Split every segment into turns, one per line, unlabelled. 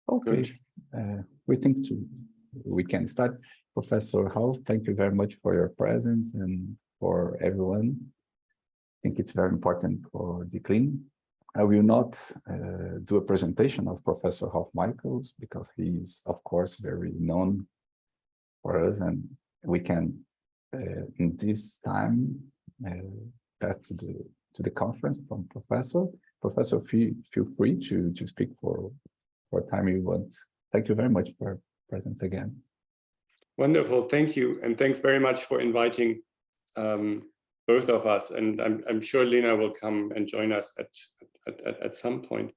Okay, we can start. Professor Ralf, thank you very much for your presence and for everyone. I think it's very important for DECLEN. I will not do a presentation of Professor Ralf Michaels because he is, of course, very known for us, and we can, in this time, pass to the conference from Professor. Professor, feel free to speak for time you want. Thank you very much for your presence again.
Wonderful, thank you, and thanks very much for inviting both of us. And I'm sure Lena will come and join us at some point.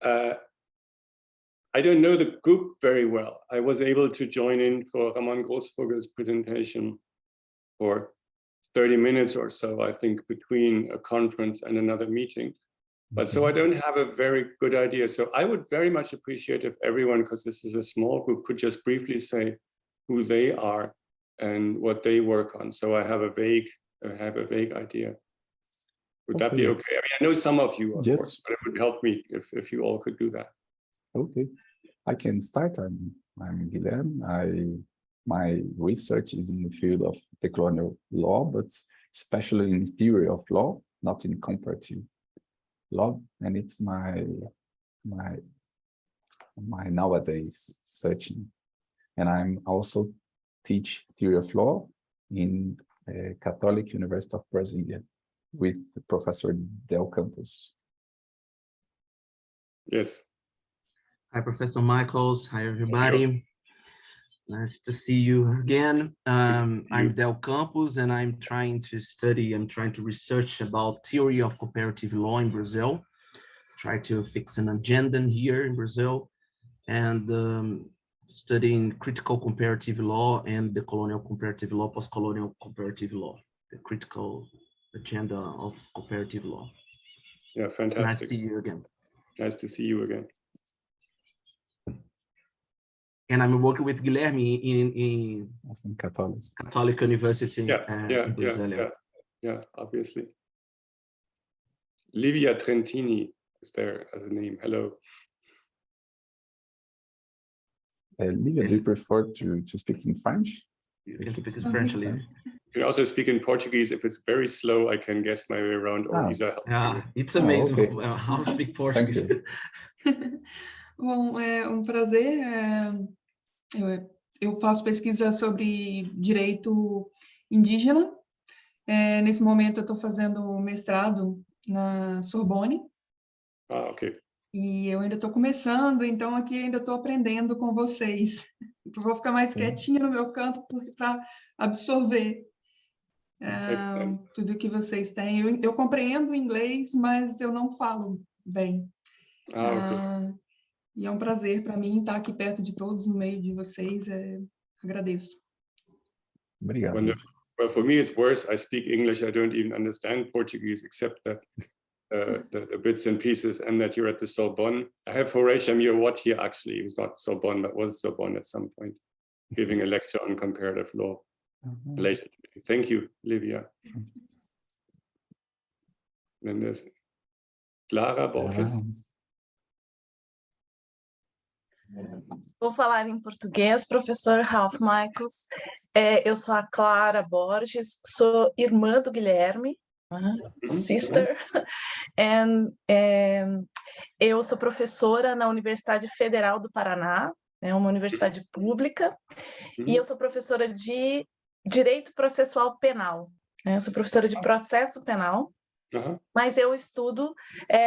I don't know the group very well. I was able to join in for Ramon Großvogel's presentation for 30 minutes or so, I think, between a conference and another meeting. But so I don't have a very good idea. So I would very much appreciate if everyone, because this is a small group, could just briefly say who they are and what they work on. So I have a vague idea. Would that be okay? I mean, I know some of you, of course, but it would help me if you all could do that.
Okay, I can start. I'm Guilherme. My research is in the field of decolonial law, but especially in theory of law, not in comparative law, and it's my nowadays searching. And I'm also teach theory of law in Catholic University of Brasilia with Professor Del Campos.
Yes. Hi, Professor Michaels. Hi, everybody. Nice to see you again. I'm Del Campos, and I'm trying to research about theory of comparative law in Brazil. Try to fix an agenda here in Brazil, and studying critical comparative law and the colonial comparative law, post-colonial comparative law, the critical agenda of comparative law.
Yeah, fantastic.
Nice to see you again.
Nice to see you again.
And I'm working with Guilherme in Catholic University in Brasilia.
Yeah, obviously. Livia Trentini is there as a name. Hello.
Livia, do you prefer to speak in French?
You can speak in French, Livia.
You can also speak in Portuguese. If it's very slow, I can guess my way around, or Isa help.
It's amazing how to speak Portuguese.
Bom, é prazer. Eu faço pesquisa sobre direito indígena. Nesse momento eu estou fazendo mestrado na Sorbonne.
Ok.
E eu ainda estou começando, então aqui ainda estou aprendendo com vocês. Eu vou ficar mais quietinha no meu canto para absorver tudo que vocês têm. Eu compreendo o inglês, mas eu não falo bem.
Ok.
E é prazer para mim estar aqui perto de todos, no meio de vocês. Agradeço.
Obrigado.
Wonderful. Well, for me, it's worse. I speak English. I don't even understand Portuguese, except that the bits and pieces, and that you're at the Sorbonne. I have Horatia Murwatt here, actually. He was not Sorbonne, but was Sorbonne at some point, giving a lecture on comparative law later today. Thank you, Livia. Then there's Clara Borges.
Vou falar em português, professor Ralf Michaels. Eu sou a Clara Borges, sou irmã do Guilherme, sister, eu sou professora na Universidade Federal do Paraná, uma universidade pública, e eu sou professora de Direito Processual Penal. Eu sou professora de processo penal, mas eu estudo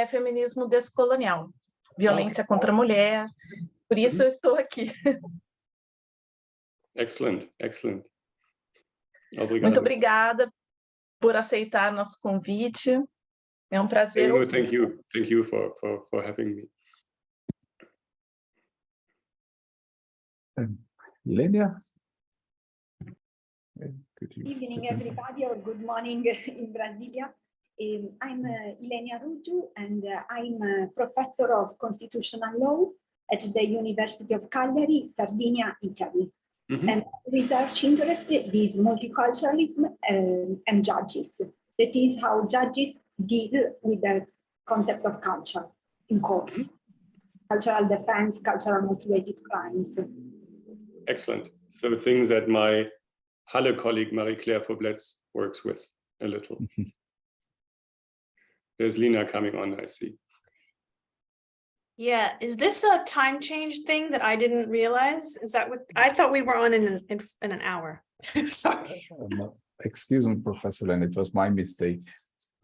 feminismo descolonial, violência contra a mulher. Por isso eu estou aqui.
Excellent, excellent. Obrigado.
Muito obrigada por aceitar nosso convite. É prazer.
No, thank you for having me.
Lena?
Good evening, everybody, or good morning in Brasilia. I'm Lena Ruju, and I'm a professor of constitutional law at the University of Cagliari, Sardinia, Italy. And research interest is multiculturalism and judges. That is how judges deal with the concept of culture in courts. cultural defense, cultural motivated crimes.
Excellent. So things that my Halle colleague Marie-Claire Faubletz works with a little. There's Lena coming on, I see.
Yeah, is this a time change thing that I didn't realize? Is that what I thought we were on in an hour? Sorry.
Excuse me, Professor Lena, it was my mistake.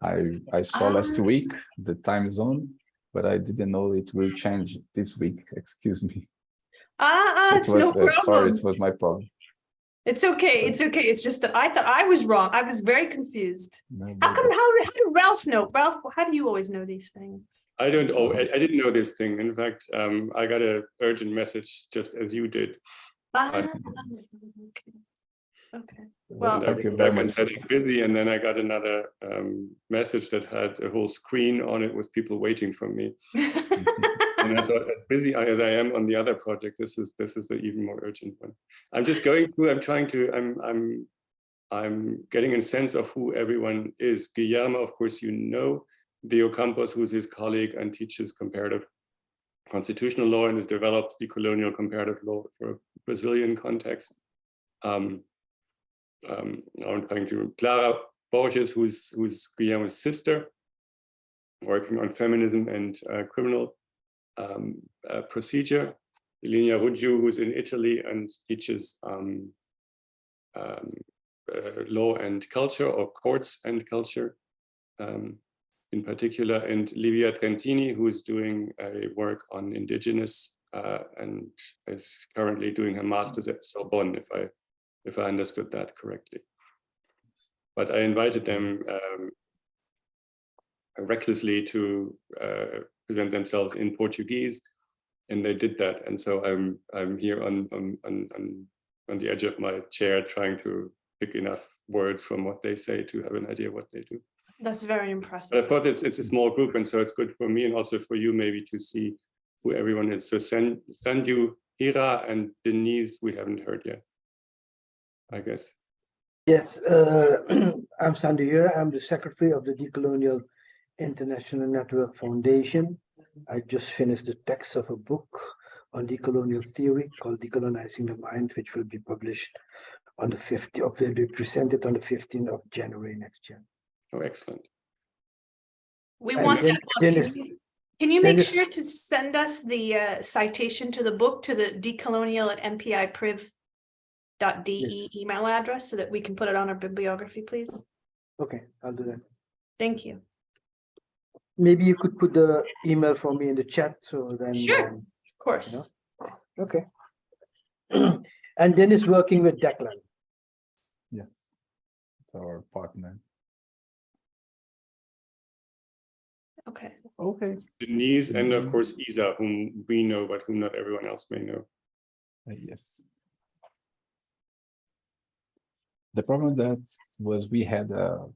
I saw last week the time zone, but I didn't know it will change this week. Excuse me.
It's no problem.
Sorry, it was my problem.
It's okay. It's okay. It's just that I thought I was wrong. I was very confused.
No,
How come? How did Ralph know? Ralph, how do you always know these things?
I don't. Oh, I didn't know this thing. In fact, I got an urgent message just as you did.
Okay. Okay. Well,
thank you very much.
I was busy, and then I got another message that had a whole screen on it with people waiting for me. And I thought, as busy as I am on the other project, this is the even more urgent one. I'm just going through. I'm getting a sense of who everyone is. Guillermo, of course, you know. Deo Campos, who's his colleague and teaches comparative constitutional law and has developed decolonial comparative law for a Brazilian context. I'm trying to Clara Borges, who's Guillermo's sister, working on feminism and criminal procedure. Lena Ruggiu, who's in Italy and teaches law and culture, or courts and culture in particular, and Livia Trentini, who's doing a work on indigenous and is currently doing her master's at Sorbonne, if I understood that correctly. But I invited them recklessly to present themselves in Portuguese, and they did that. And so I'm here on the edge of my chair trying to pick enough words from what they say to have an idea what they do.
that's very impressive.
But of course, it's a small group, and so it's good for me and also for you maybe to see who everyone is. So Sanju, Hira, and Denise, we haven't heard yet, I guess.
Yes, I'm Sanju Hira. I'm the secretary of the Decolonial International Network Foundation. I just finished the text of a book on decolonial theory called Decolonizing the Mind, which will be published on the 15th, will be presented on the 15th of January next year.
Oh, excellent.
We
And
want
then-
that book.
Dennis-
Can you make
Dennis-
sure to send us the citation to the book to the decolonial@mpipriv.de
Yes.
email address so that we can put it on our bibliography, please?
Okay, I'll do that.
Thank you.
Maybe you could put the email for me in the chat, so then.
Sure. Of course.
Okay. And Dennis working with DECLEN.
Yes, it's our partner.
Okay.
Okay.
Denise, and of course Isa, whom we know, but whom not everyone else may know.
Yes. The problem that was we had a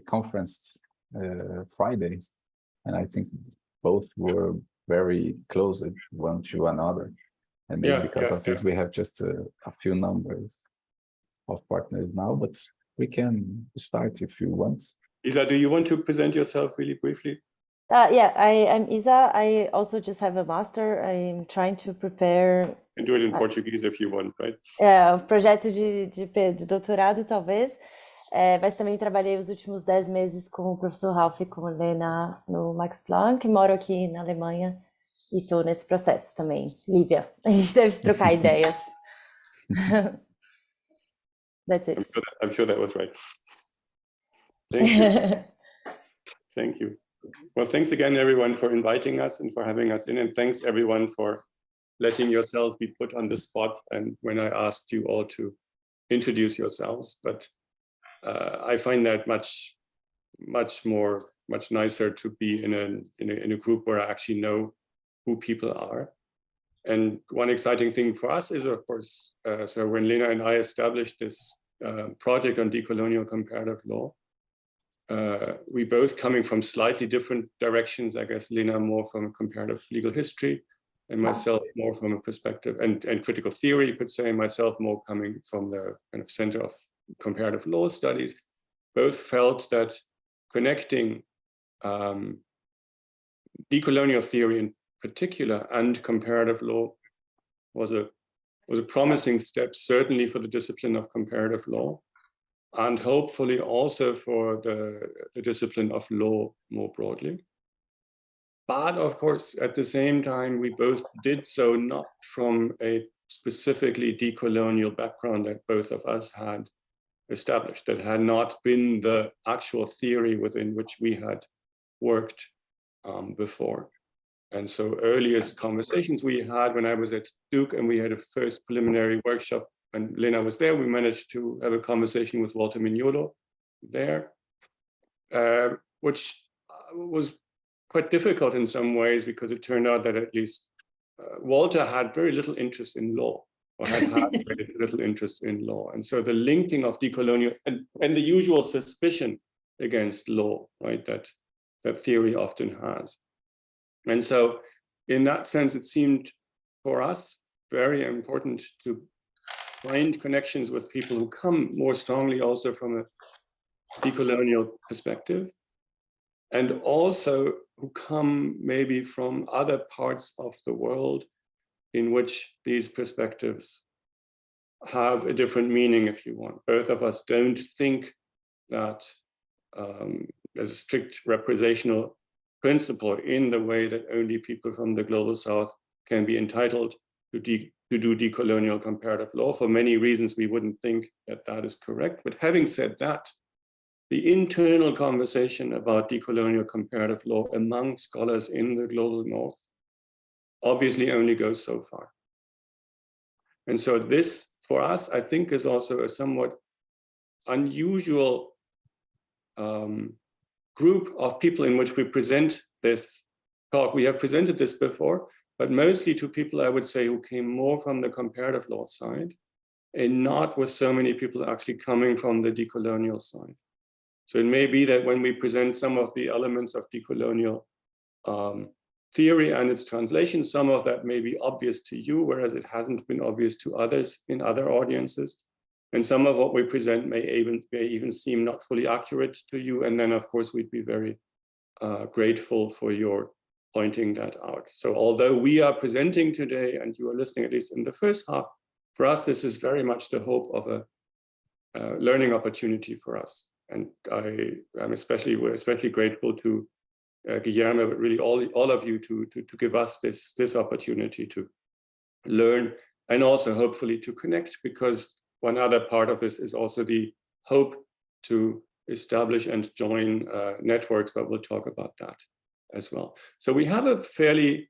conference Friday, and I think both were very close one to another. And maybe because of this, we have just a few numbers of partners now, but we can start if you want.
Isa, do you want to present yourself really briefly?
Yeah, I'm Isa. I also just have a master. I'm trying to prepare.
And do it in Portuguese if you want, right?
Projeto de doutorado, talvez. Mas também trabalhei os últimos 10 meses com o professor Ralf e com a Lena no Max Planck. Moro aqui na Alemanha e estou nesse processo também. Lívia, a gente deve trocar ideias. That's it.
I'm sure that was right. Thank you. Thank you. Well, thanks again, everyone, for inviting us and for having us in. And thanks, everyone, for letting yourselves be put on the spot. And when I asked you all to introduce yourselves, but I find that much nicer to be in a group where I actually know who people are. And one exciting thing for us is, of course, so when Lena and I established this project on decolonial comparative law, we both coming from slightly different directions. I guess Lena more from a comparative legal history, and myself more from a perspective and critical theory, you could say, myself more coming from the kind of center of comparative law studies, both felt that connecting decolonial theory and particular and comparative law was a promising step, certainly for the discipline of comparative law, and hopefully also for the discipline of law more broadly. But of course, at the same time, we both did so not from a specifically decolonial background that both of us had established, that had not been the actual theory within which we had worked before. And so earliest conversations we had when I was at Duke and we had a first preliminary workshop and Lena was there, we managed to have a conversation with Walter Mignolo there, which was quite difficult in some ways because it turned out that at least Walter had very little interest in law, or had very little interest in law. And so the linking of decolonial and the usual suspicion against law, right, that theory often has. And so in that sense, it seemed for us very important to find connections with people who come more strongly also from a decolonial perspective, and also who come maybe from other parts of the world in which these perspectives have a different meaning, if you want. Both of us don't think that there's a strict representational principle in the way that only people from the global south can be entitled to do decolonial comparative law. For many reasons, we wouldn't think that that is correct. But having said that, the internal conversation about decolonial comparative law among scholars in the global north obviously only goes so far. And so this, for us, I think is also a somewhat unusual group of people in which we present this talk. We have presented this before, but mostly to people, I would say, who came more from the comparative law side and not with so many people actually coming from the decolonial side. So it may be that when we present some of the elements of decolonial theory and its translation, some of that may be obvious to you, whereas it hasn't been obvious to others in other audiences. And some of what we present may even seem not fully accurate to you. And then, of course, we'd be very grateful for your pointing that out. So although we are presenting today and you are listening, at least in the first half, for us, this is very much the hope of a learning opportunity for us. And we're especially grateful to Guillermo, but really all of you to give us this opportunity to learn and also hopefully to connect, because one other part of this is also the hope to establish and join networks, but we'll talk about that as well. So we have a fairly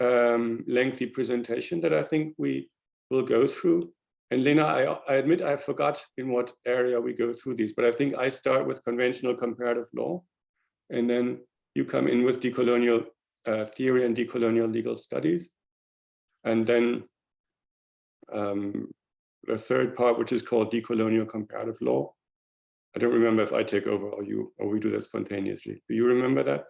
lengthy presentation that I think we will go through. And Lena, I admit I forgot in what area we go through these, but I think I start with conventional comparative law, and then you come in with decolonial theory and decolonial legal studies. And then the third part, which is called decolonial comparative law. I don't remember if I take over or we do that spontaneously. Do you remember that?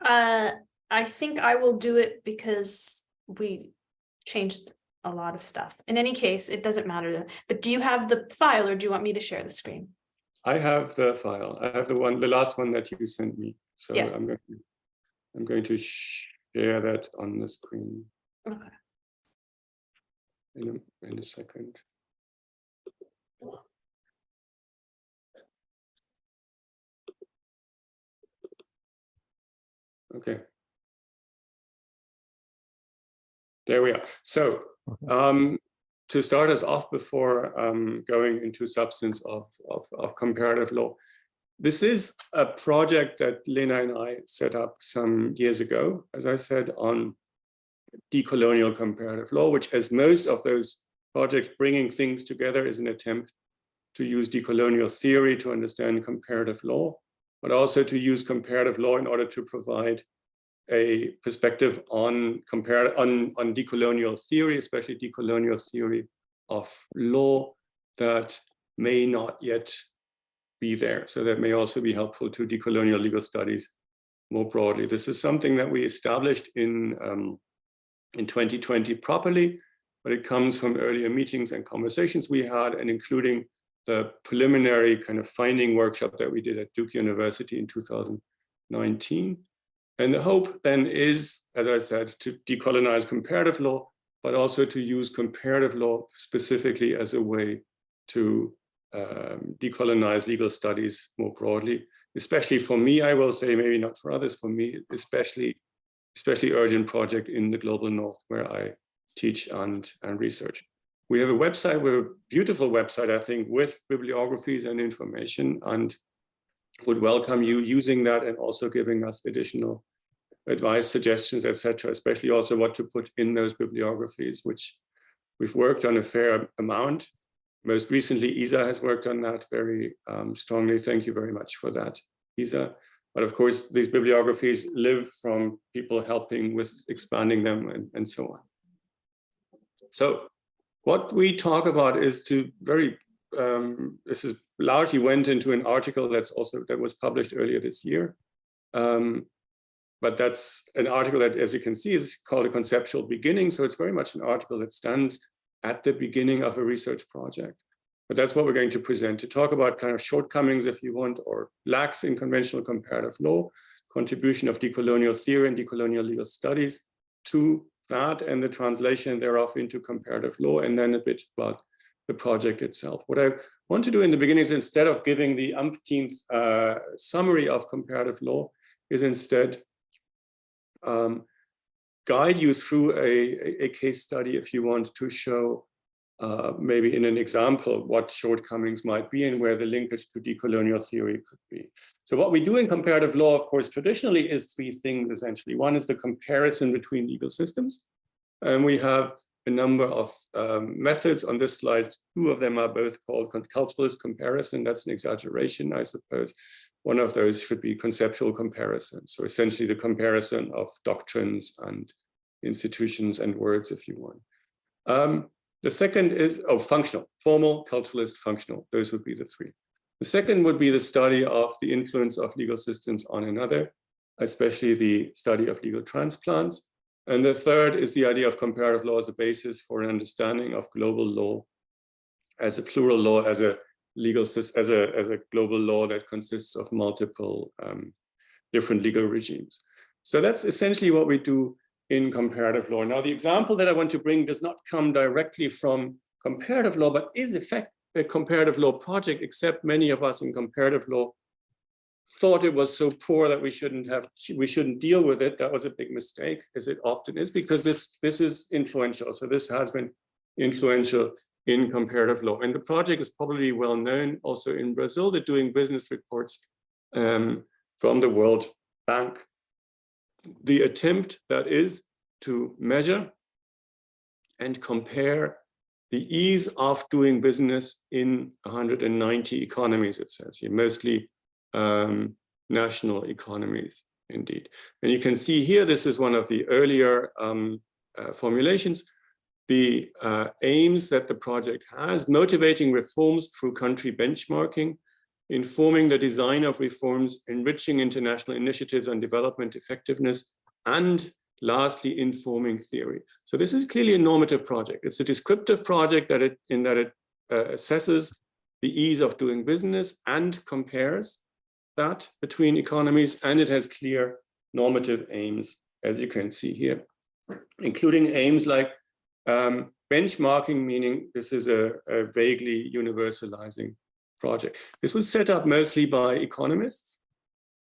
I think I will do it because we changed a lot of stuff. In any case, it doesn't matter. But do you have the file, or do you want me to share the screen?
I have the file. I have the last one that you sent me. So yes. I'm going to share that on the screen.
Okay.
In a second. Okay. There we are. So to start us off before going into substance of comparative law, this is a project that Lena and I set up some years ago, as I said, on decolonial comparative law, which, as most of those projects bringing things together, is an attempt to use decolonial theory to understand comparative law, but also to use comparative law in order to provide a perspective on decolonial theory, especially decolonial theory of law that may not yet be there. So that may also be helpful to decolonial legal studies more broadly. This is something that we established in 2020 properly, but it comes from earlier meetings and conversations we had, and including the preliminary kind of finding workshop that we did at Duke University in 2019. And the hope then is, as I said, to decolonize comparative law, but also to use comparative law specifically as a way to decolonize legal studies more broadly. Especially for me, I will say, maybe not for others, for me, especially urgent project in the global north where I teach and research. We have a website, we're a beautiful website, I think, with bibliographies and information, and would welcome you using that and also giving us additional advice, suggestions, etc., especially also what to put in those bibliographies, which we've worked on a fair amount. Most recently, Isa has worked on that very strongly. Thank you very much for that, Isa. But of course, these bibliographies live from people helping with expanding them and so on. So what we talk about is to this is largely went into an article that was published earlier this year. But that's an article that, as you can see, is called A Conceptual Beginning. So it's very much an article that stands at the beginning of a research project. But that's what we're going to present, to talk about kind of shortcomings, if you want, or lacks in conventional comparative law, contribution of decolonial theory and decolonial legal studies to that and the translation thereof into comparative law, and then a bit about the project itself. What I want to do in the beginning is, instead of giving the umpteenth summary of comparative law, is instead guide you through a case study, if you want, to show maybe in an example what shortcomings might be and where the linkage to decolonial theory could be. So what we do in comparative law, of course, traditionally is three things, essentially. One is the comparison between legal systems. And we have a number of methods on this slide. Two of them are both called culturalist comparison. That's an exaggeration, I suppose. One of those should be conceptual comparison. So essentially the comparison of doctrines and institutions and words, if you want. The second is functional, formal, culturalist, functional. Those would be the three. The second would be the study of the influence of legal systems on another, especially the study of legal transplants. And the third is the idea of comparative law as a basis for an understanding of global law as a plural law, as a legal system, as a global law that consists of multiple different legal regimes. So that's essentially what we do in comparative law. Now, the example that I want to bring does not come directly from comparative law, but is in fact a comparative law project, except many of us in comparative law thought it was so poor that we shouldn't deal with it. That was a big mistake, as it often is, because this is influential. So this has been influential in comparative law. And the project is probably well known also in Brazil. They're doing business reports from the World Bank. The attempt, that is, to measure and compare the ease of doing business in 190 economies, it says here, mostly national economies, indeed. And you can see here, this is one of the earlier formulations. The aims that the project has: motivating reforms through country benchmarking, informing the design of reforms, enriching international initiatives on development effectiveness, and lastly, informing theory. So this is clearly a normative project. It's a descriptive project that it assesses the ease of doing business and compares that between economies, and it has clear normative aims, as you can see here, including aims like benchmarking, meaning this is a vaguely universalizing project. This was set up mostly by economists,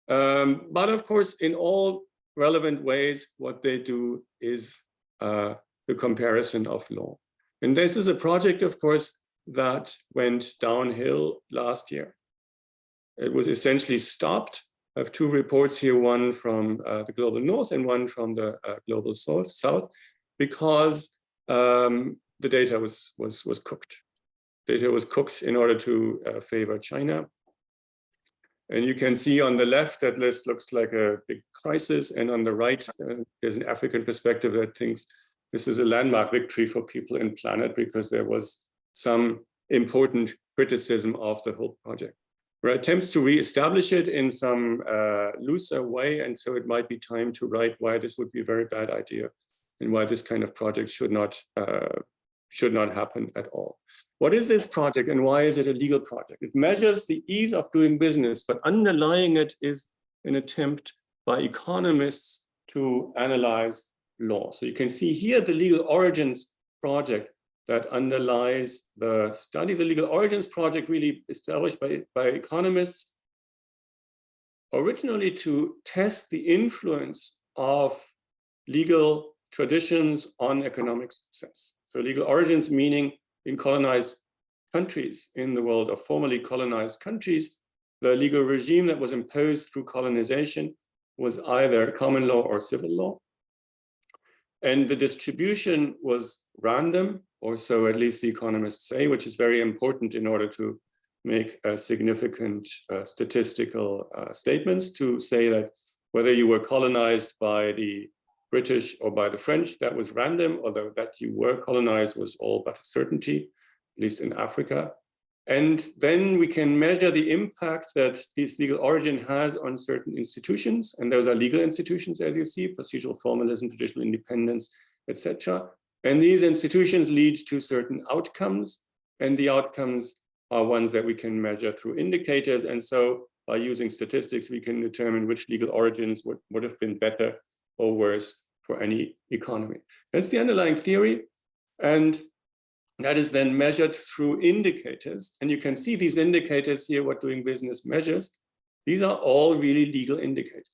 but of course, in all relevant ways, what they do is the comparison of law. And this is a project, of course, that went downhill last year. It was essentially stopped. I have two reports here, one from the global north and one from the global south, because the data was cooked. Data was cooked in order to favor China. And you can see on the left, that list looks like a big crisis. And on the right, there's an African perspective that thinks this is a landmark victory for people in planet, because there was some important criticism of the whole project. There are attempts to reestablish it in some looser way. And so it might be time to write why this would be a very bad idea and why this kind of project should not happen at all. What is this project and why is it a legal project? It measures the ease of doing business, but underlying it is an attempt by economists to analyze law. So you can see here the legal origins project that underlies the study. The legal origins project really established by economists originally to test the influence of legal traditions on economic success. So legal origins meaning in colonized countries in the world, of formerly colonized countries, the legal regime that was imposed through colonization was either common law or civil law. And the distribution was random, or so at least the economists say, which is very important in order to make significant statistical statements, to say that whether you were colonized by the British or by the French, that was random, although that you were colonized was all but a certainty, at least in Africa. And then we can measure the impact that this legal origin has on certain institutions. And those are legal institutions, as you see, procedural formalism, judicial independence, etc. And these institutions lead to certain outcomes. And the outcomes are ones that we can measure through indicators. And so by using statistics, we can determine which legal origins would have been better or worse for any economy. That's the underlying theory. And that is then measured through indicators. And you can see these indicators here, what doing business measures. These are all really legal indicators.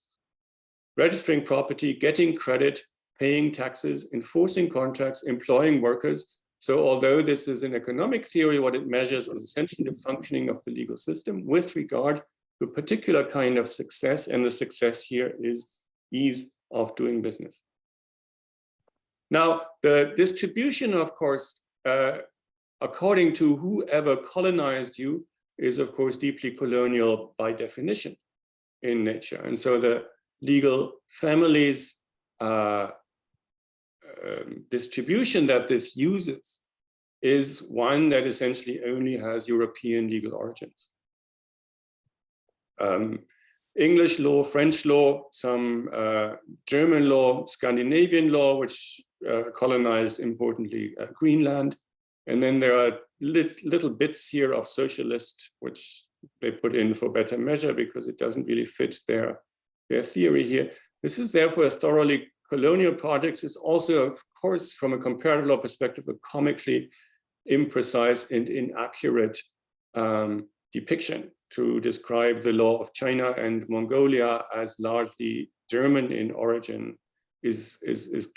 Registering property, getting credit, paying taxes, enforcing contracts, employing workers. So although this is an economic theory, what it measures is essentially the functioning of the legal system with regard to a particular kind of success. And the success here is ease of doing business. Now, the distribution, of course, according to whoever colonized you, is of course deeply colonial by definition in nature. And so the legal families distribution that this uses is one that essentially only has European legal origins. English law, French law, some German law, Scandinavian law, which colonized importantly Greenland. And then there are little bits here of socialist, which they put in for better measure because it doesn't really fit their theory here. This is therefore a thoroughly colonial project. It's also, of course, from a comparative law perspective, a comically imprecise and inaccurate depiction to describe the law of China and Mongolia as largely German in origin is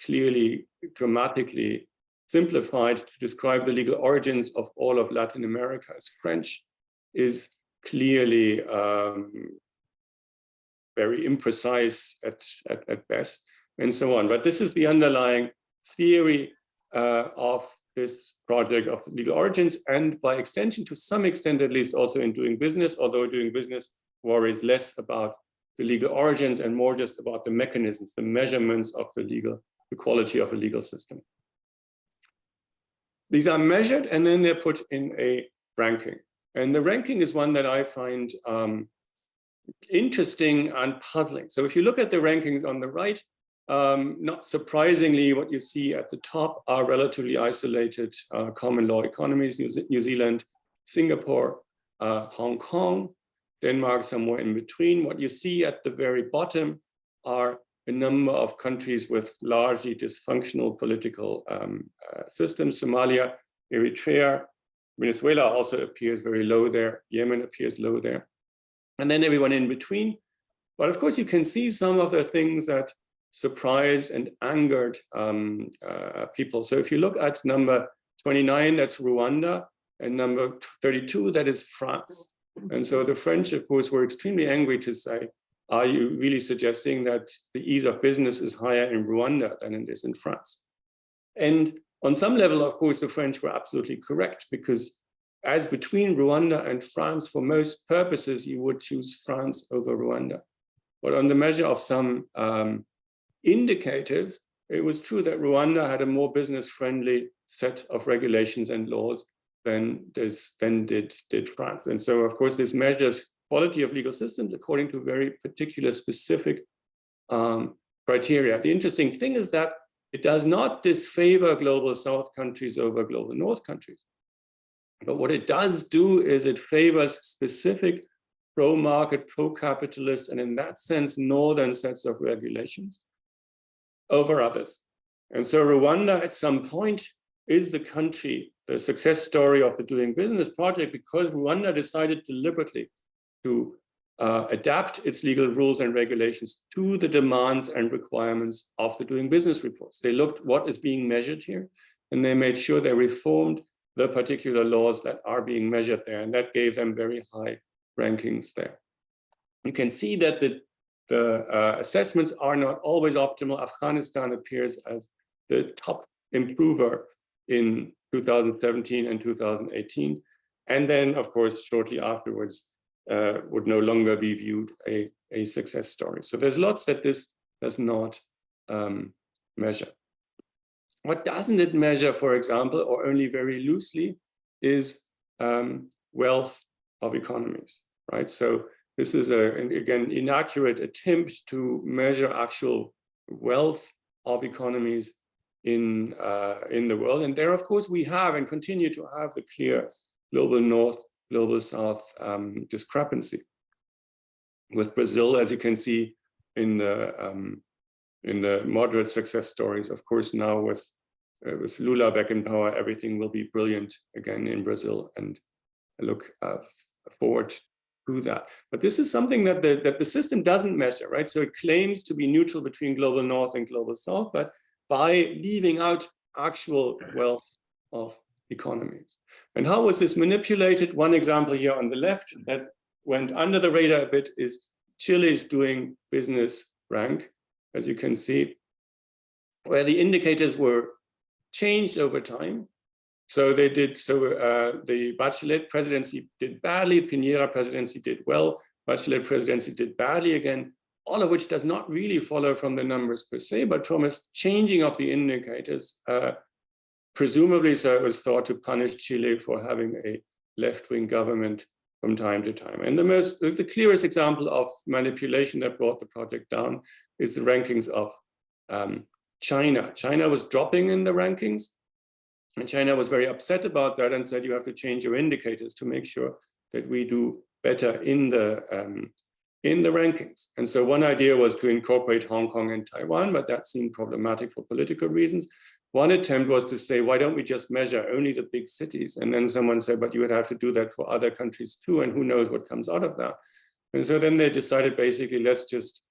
clearly dramatically simplified. To describe the legal origins of all of Latin America as French is clearly very imprecise at best, and so on. But this is the underlying theory of this project of legal origins, and by extension, to some extent at least, also in doing business, although doing business worries less about the legal origins and more just about the mechanisms, the measurements of the quality of a legal system. These are measured and then they're put in a ranking. And the ranking is one that I find interesting and puzzling. So if you look at the rankings on the right, not surprisingly, what you see at the top are relatively isolated common law economies: New Zealand, Singapore, Hong Kong, Denmark somewhere in between. What you see at the very bottom are a number of countries with largely dysfunctional political systems. Somalia, Eritrea, Venezuela also appears very low there. Yemen appears low there. And then everyone in between. But of course, you can see some of the things that surprised and angered people. So if you look at number 29, that's Rwanda, and number 32, that is France. And so the French, of course, were extremely angry to say, are you really suggesting that the ease of business is higher in Rwanda than it is in France? And on some level, of course, the French were absolutely correct, because as between Rwanda and France, for most purposes, you would choose France over Rwanda. But on the measure of some indicators, it was true that Rwanda had a more business-friendly set of regulations and laws than did France. And so, of course, this measures quality of legal systems according to very particular specific criteria. The interesting thing is that it does not disfavor global South countries over global North countries. But what it does do is it favors specific pro-market, pro-capitalist, and in that sense, northern sets of regulations over others. And so Rwanda at some point is the country, the success story of the Doing Business project, because Rwanda decided deliberately to adapt its legal rules and regulations to the demands and requirements of the Doing Business reports. They looked what is being measured here, and they made sure they reformed the particular laws that are being measured there, and that gave them very high rankings there. You can see that the assessments are not always optimal. Afghanistan appears as the top improver in 2017 and 2018. And then, of course, shortly afterwards, would no longer be viewed a success story. So there's lots that this does not measure. What doesn't it measure, for example, or only very loosely, is wealth of economies, right? So this is, again, inaccurate attempt to measure actual wealth of economies in the world. And there, of course, we have and continue to have the clear global north, global south discrepancy. With Brazil, as you can see in the moderate success stories, of course, now with Lula back in power, everything will be brilliant again in Brazil, and I look forward to that. But this is something that the system doesn't measure, right? So it claims to be neutral between global north and global south, but by leaving out actual wealth of economies. And how was this manipulated? One example here on the left that went under the radar a bit is Chile's Doing Business rank, as you can see, where the indicators were changed over time. So they did, the Bachelet presidency did badly, Piñera presidency did well, Bachelet presidency did badly again, all of which does not really follow from the numbers per se, but from a changing of the indicators. Presumably, so it was thought to punish Chile for having a left-wing government from time to time. And the clearest example of manipulation that brought the project down is the rankings of China. China was dropping in the rankings, and China was very upset about that and said, you have to change your indicators to make sure that we do better in the rankings. And so one idea was to incorporate Hong Kong and Taiwan, but that seemed problematic for political reasons. One attempt was to say, why don't we just measure only the big cities? And then someone said, but you would have to do that for other countries too, and who knows what comes out of that. And so then they decided, basically, let's just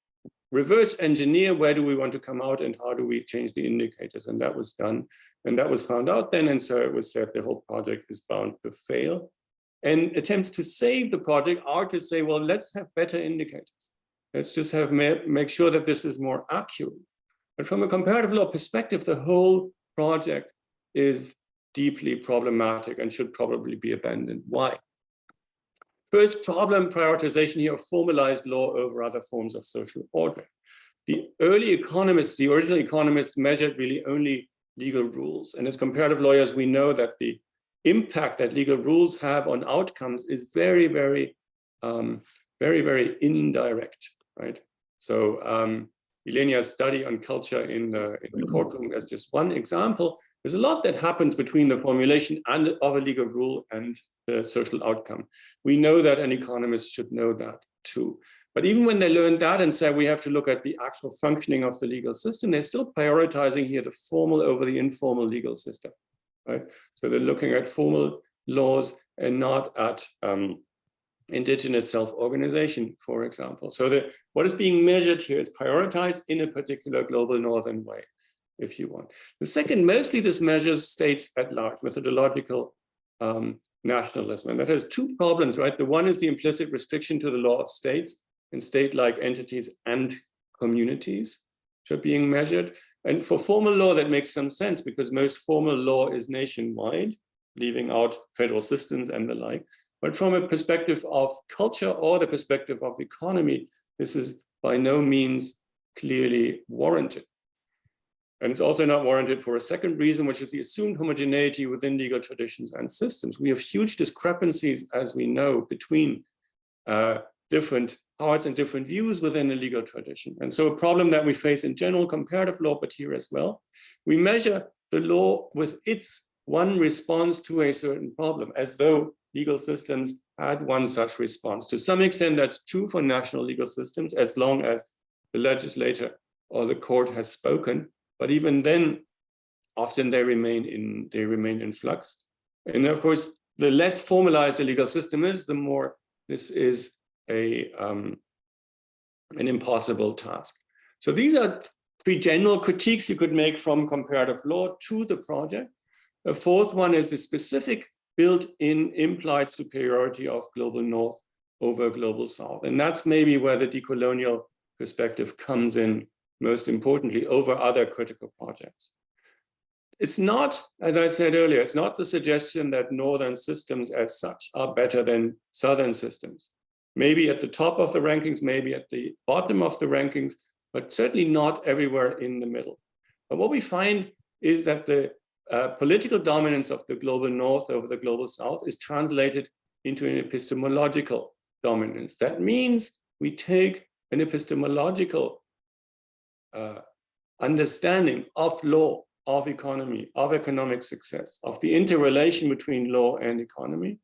reverse engineer where do we want to come out and how do we change the indicators. And that was done. And that was found out then. And so it was said the whole project is bound to fail. And attempts to save the project are to say, well, let's have better indicators. Let's just have make sure that this is more accurate. But from a comparative law perspective, the whole project is deeply problematic and should probably be abandoned. Why? First problem, prioritization here of formalized law over other forms of social order. The early economists, the original economists, measured really only legal rules. And as comparative lawyers, we know that the impact that legal rules have on outcomes is very, very indirect, right? So Elena's study on culture in the courtroom as just one example. There's a lot that happens between the formulation of a legal rule and the social outcome. We know that, and economists should know that too. But even when they learn that and say we have to look at the actual functioning of the legal system, they're still prioritizing here the formal over the informal legal system, right? So they're looking at formal laws and not at indigenous self-organization, for example. So what is being measured here is prioritized in a particular global northern way, if you want. The second, mostly this measures states at large, methodological nationalism. And that has two problems, right? The one is the implicit restriction to the law of states and state-like entities and communities which are being measured. And for formal law, that makes some sense because most formal law is nationwide, leaving out federal systems and the like. But from a perspective of culture or the perspective of economy, this is by no means clearly warranted. And it's also not warranted for a second reason, which is the assumed homogeneity within legal traditions and systems. We have huge discrepancies, as we know, between different parts and different views within a legal tradition. And so a problem that we face in general comparative law, but here as well, we measure the law with its one response to a certain problem, as though legal systems had one such response. To some extent, that's true for national legal systems, as long as the legislator or the court has spoken. But even then, often they remain in flux. And of course, the less formalized a legal system is, the more this is an impossible task. So these are three general critiques you could make from comparative law to the project. The fourth one is the specific built-in implied superiority of global North over global South. And that's maybe where the decolonial perspective comes in most importantly over other critical projects. It's not, as I said earlier, it's not the suggestion that Northern systems as such are better than Southern systems. Maybe at the top of the rankings, maybe at the bottom of the rankings, but certainly not everywhere in the middle. But what we find is that the political dominance of the global North over the global South is translated into an epistemological dominance. That means we take an epistemological understanding of law, of economy, of economic success, of the interrelation between law and economy,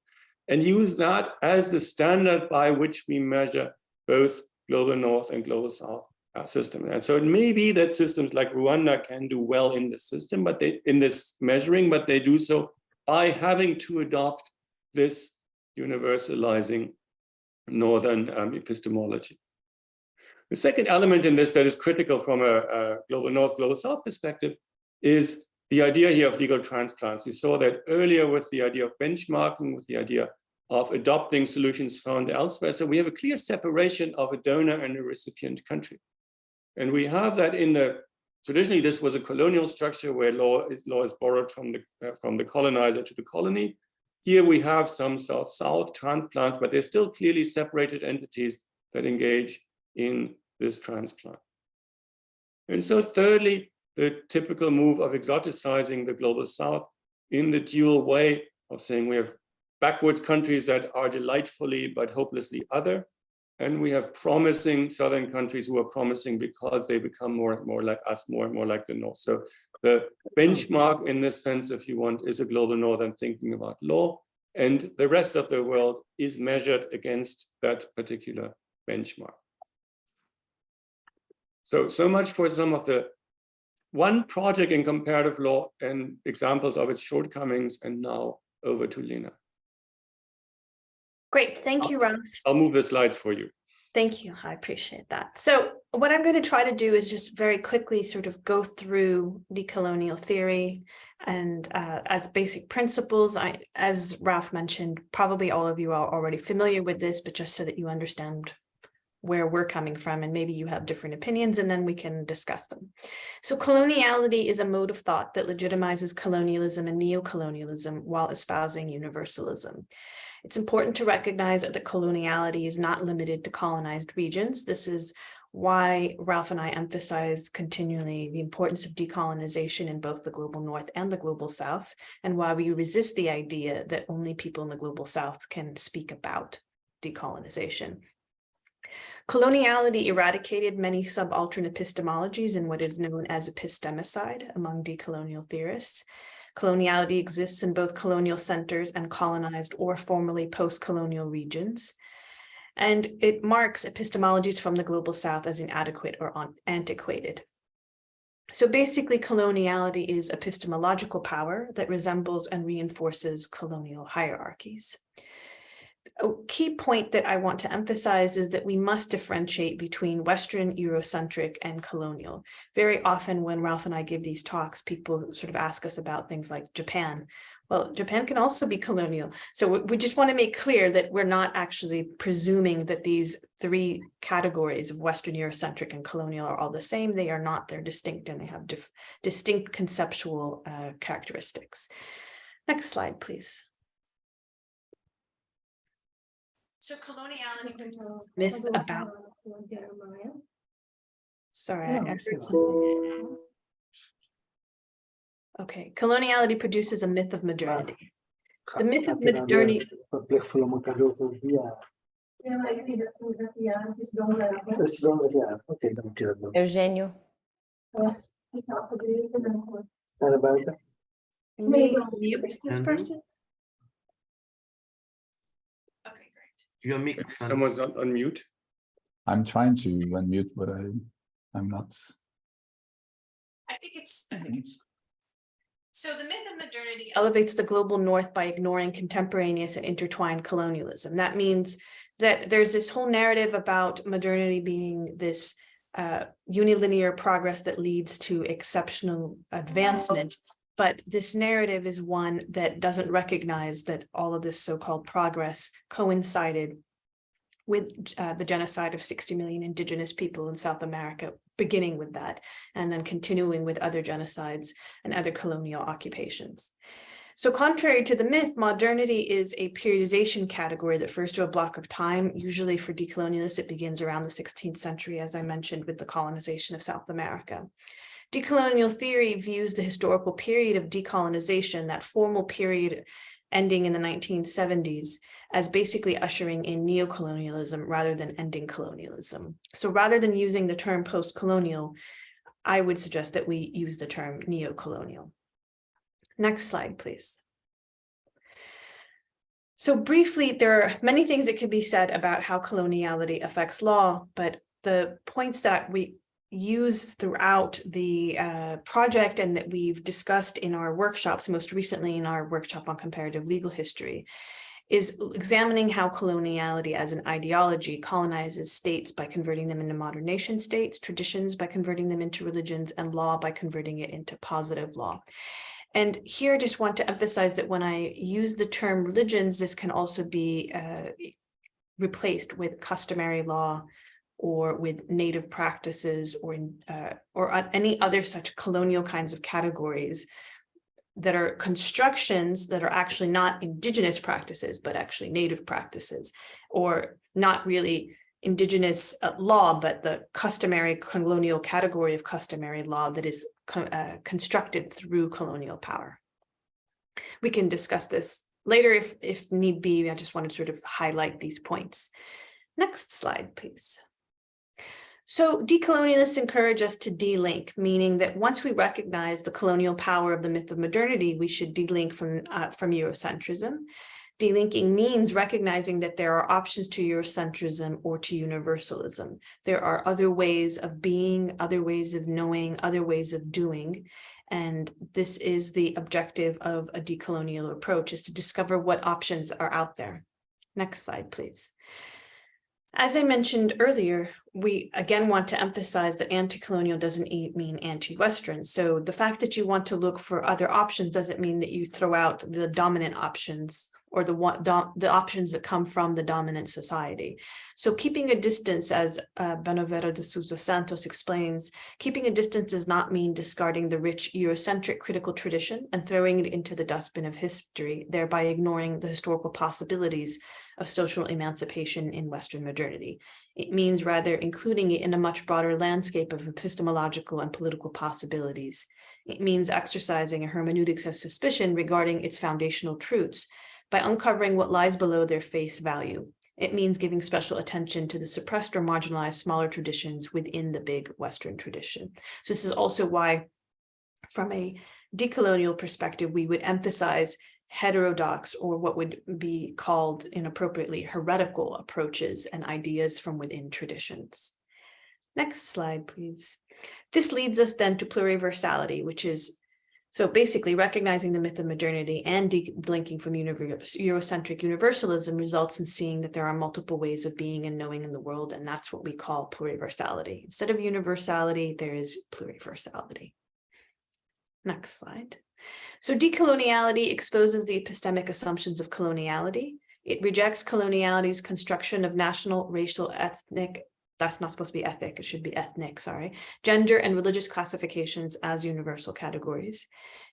and use that as the standard by which we measure both global North and global South system. And so it may be that systems like Rwanda can do well in this system, but in this measuring, but they do so by having to adopt this universalizing Northern epistemology. The second element in this that is critical from a global North, global South perspective is the idea here of legal transplants. You saw that earlier with the idea of benchmarking, with the idea of adopting solutions found elsewhere. So we have a clear separation of a donor and a recipient country. And we have that in the, traditionally this was a colonial structure where law is borrowed from the colonizer to the colony. Here we have some South-South transplant, but they're still clearly separated entities that engage in this transplant. And so thirdly, the typical move of exoticizing the global South in the dual way of saying we have backwards countries that are delightfully but hopelessly other, and we have promising Southern countries who are promising because they become more and more like us, more and more like the North. So the benchmark in this sense, if you want, is a global Northern thinking about law, and the rest of the world is measured against that particular benchmark. So much for some of the one project in comparative law and examples of its shortcomings, and now over to Lena.
Great, thank you, Ralf.
I'll move the slides for you.
Thank you, I appreciate that. So what I'm going to try to do is just very quickly sort of go through decolonial theory and as basic principles. As Ralf mentioned, probably all of you are already familiar with this, but just so that you understand where we're coming from, and maybe you have different opinions, and then we can discuss them. So coloniality is a mode of thought that legitimizes colonialism and neocolonialism while espousing universalism. It's important to recognize that the coloniality is not limited to colonized regions. This is why Ralf and I emphasize continually the importance of decolonization in both the global North and the global South, and why we resist the idea that only people in the global South can speak about decolonization. Coloniality eradicated many subaltern epistemologies in what is known as epistemicide among decolonial theorists. Coloniality exists in both colonial centers and colonized or formerly post-colonial regions. And it marks epistemologies from the global South as inadequate or antiquated. So basically, coloniality is epistemological power that resembles and reinforces colonial hierarchies. A key point that I want to emphasize is that we must differentiate between Western, Eurocentric, and colonial. Very often when Ralf and I give these talks, people sort of ask us about things like Japan. Well, Japan can also be colonial. So we just want to make clear that we're not actually presuming that these three categories of Western, Eurocentric, and colonial are all the same. They are not. They're distinct, and they have distinct conceptual characteristics. Next slide, please. So coloniality myth about. Sorry, I heard something. Okay, coloniality produces a myth of modernity. The myth of modernity.
Eugênio.
May mute this person? Okay.
Your microphone.
Someone's on mute.
I'm trying to unmute, but I'm not.
I think it's so the myth of modernity elevates the global north by ignoring contemporaneous and intertwined colonialism. That means that there's this whole narrative about modernity being this unilinear progress that leads to exceptional advancement. But this narrative is one that doesn't recognize that all of this so-called progress coincided with the genocide of 60 million indigenous people in South America, beginning with that, and then continuing with other genocides and other colonial occupations. So contrary to the myth, modernity is a periodization category that refers to a block of time. Usually for decolonialists, it begins around the 16th century, as I mentioned, with the colonization of South America. Decolonial theory views the historical period of decolonization, that formal period ending in the 1970s, as basically ushering in neocolonialism rather than ending colonialism. So rather than using the term post-colonial, I would suggest that we use the term neocolonial. Next slide, please. So briefly, there are many things that could be said about how coloniality affects law, but the points that we use throughout the project and that we've discussed in our workshops, most recently in our workshop on comparative legal history, is examining how coloniality as an ideology colonizes states by converting them into modern nation states, traditions by converting them into religions, and law by converting it into positive law. And here I just want to emphasize that when I use the term religions, this can also be replaced with customary law or with native practices or any other such colonial kinds of categories that are constructions that are actually not indigenous practices, but actually native practices, or not really indigenous law, but the customary colonial category of customary law that is constructed through colonial power. We can discuss this later if need be. I just want to sort of highlight these points. Next slide, please. So decolonialists encourage us to delink, meaning that once we recognize the colonial power of the myth of modernity, we should delink from Eurocentrism. Delinking means recognizing that there are options to Eurocentrism or to universalism. There are other ways of being, other ways of knowing, other ways of doing. And this is the objective of a decolonial approach, is to discover what options are out there. Next slide, please. As I mentioned earlier, we again want to emphasize that anti-colonial doesn't mean anti-Western. So the fact that you want to look for other options doesn't mean that you throw out the dominant options or the options that come from the dominant society. So keeping a distance, as Benavera de Sousa Santos explains, keeping a distance does not mean discarding the rich Eurocentric critical tradition and throwing it into the dustbin of history, thereby ignoring the historical possibilities of social emancipation in Western modernity. It means rather including it in a much broader landscape of epistemological and political possibilities. It means exercising a hermeneutics of suspicion regarding its foundational truths by uncovering what lies below their face value. It means giving special attention to the suppressed or marginalized smaller traditions within the big Western tradition. So this is also why, from a decolonial perspective, we would emphasize heterodox, or what would be called inappropriately heretical, approaches and ideas from within traditions. Next slide, please. This leads us then to pluriversality, which is so basically recognizing the myth of modernity and delinking from Eurocentric universalism results in seeing that there are multiple ways of being and knowing in the world, and that's what we call pluriversality. Instead of universality, there is pluriversality. Next slide. So decoloniality exposes the epistemic assumptions of coloniality. It rejects coloniality's construction of national, racial, ethnic, that's not supposed to be ethic, it should be ethnic, sorry, gender and religious classifications as universal categories.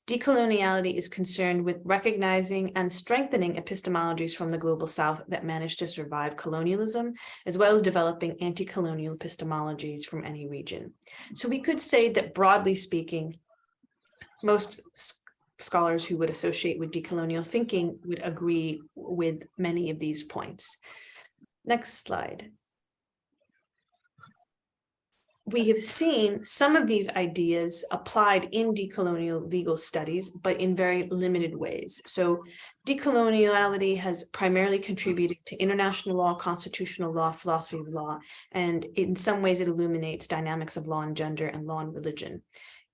Decoloniality is concerned with recognizing and strengthening epistemologies from the global South that managed to survive colonialism, as well as developing anti-colonial epistemologies from any region. So we could say that broadly speaking, most scholars who would associate with decolonial thinking would agree with many of these points. Next slide. we have seen some of these ideas applied in decolonial legal studies, but in very limited ways. So decoloniality has primarily contributed to international law, constitutional law, philosophy of law, and in some ways it illuminates dynamics of law and gender and law and religion.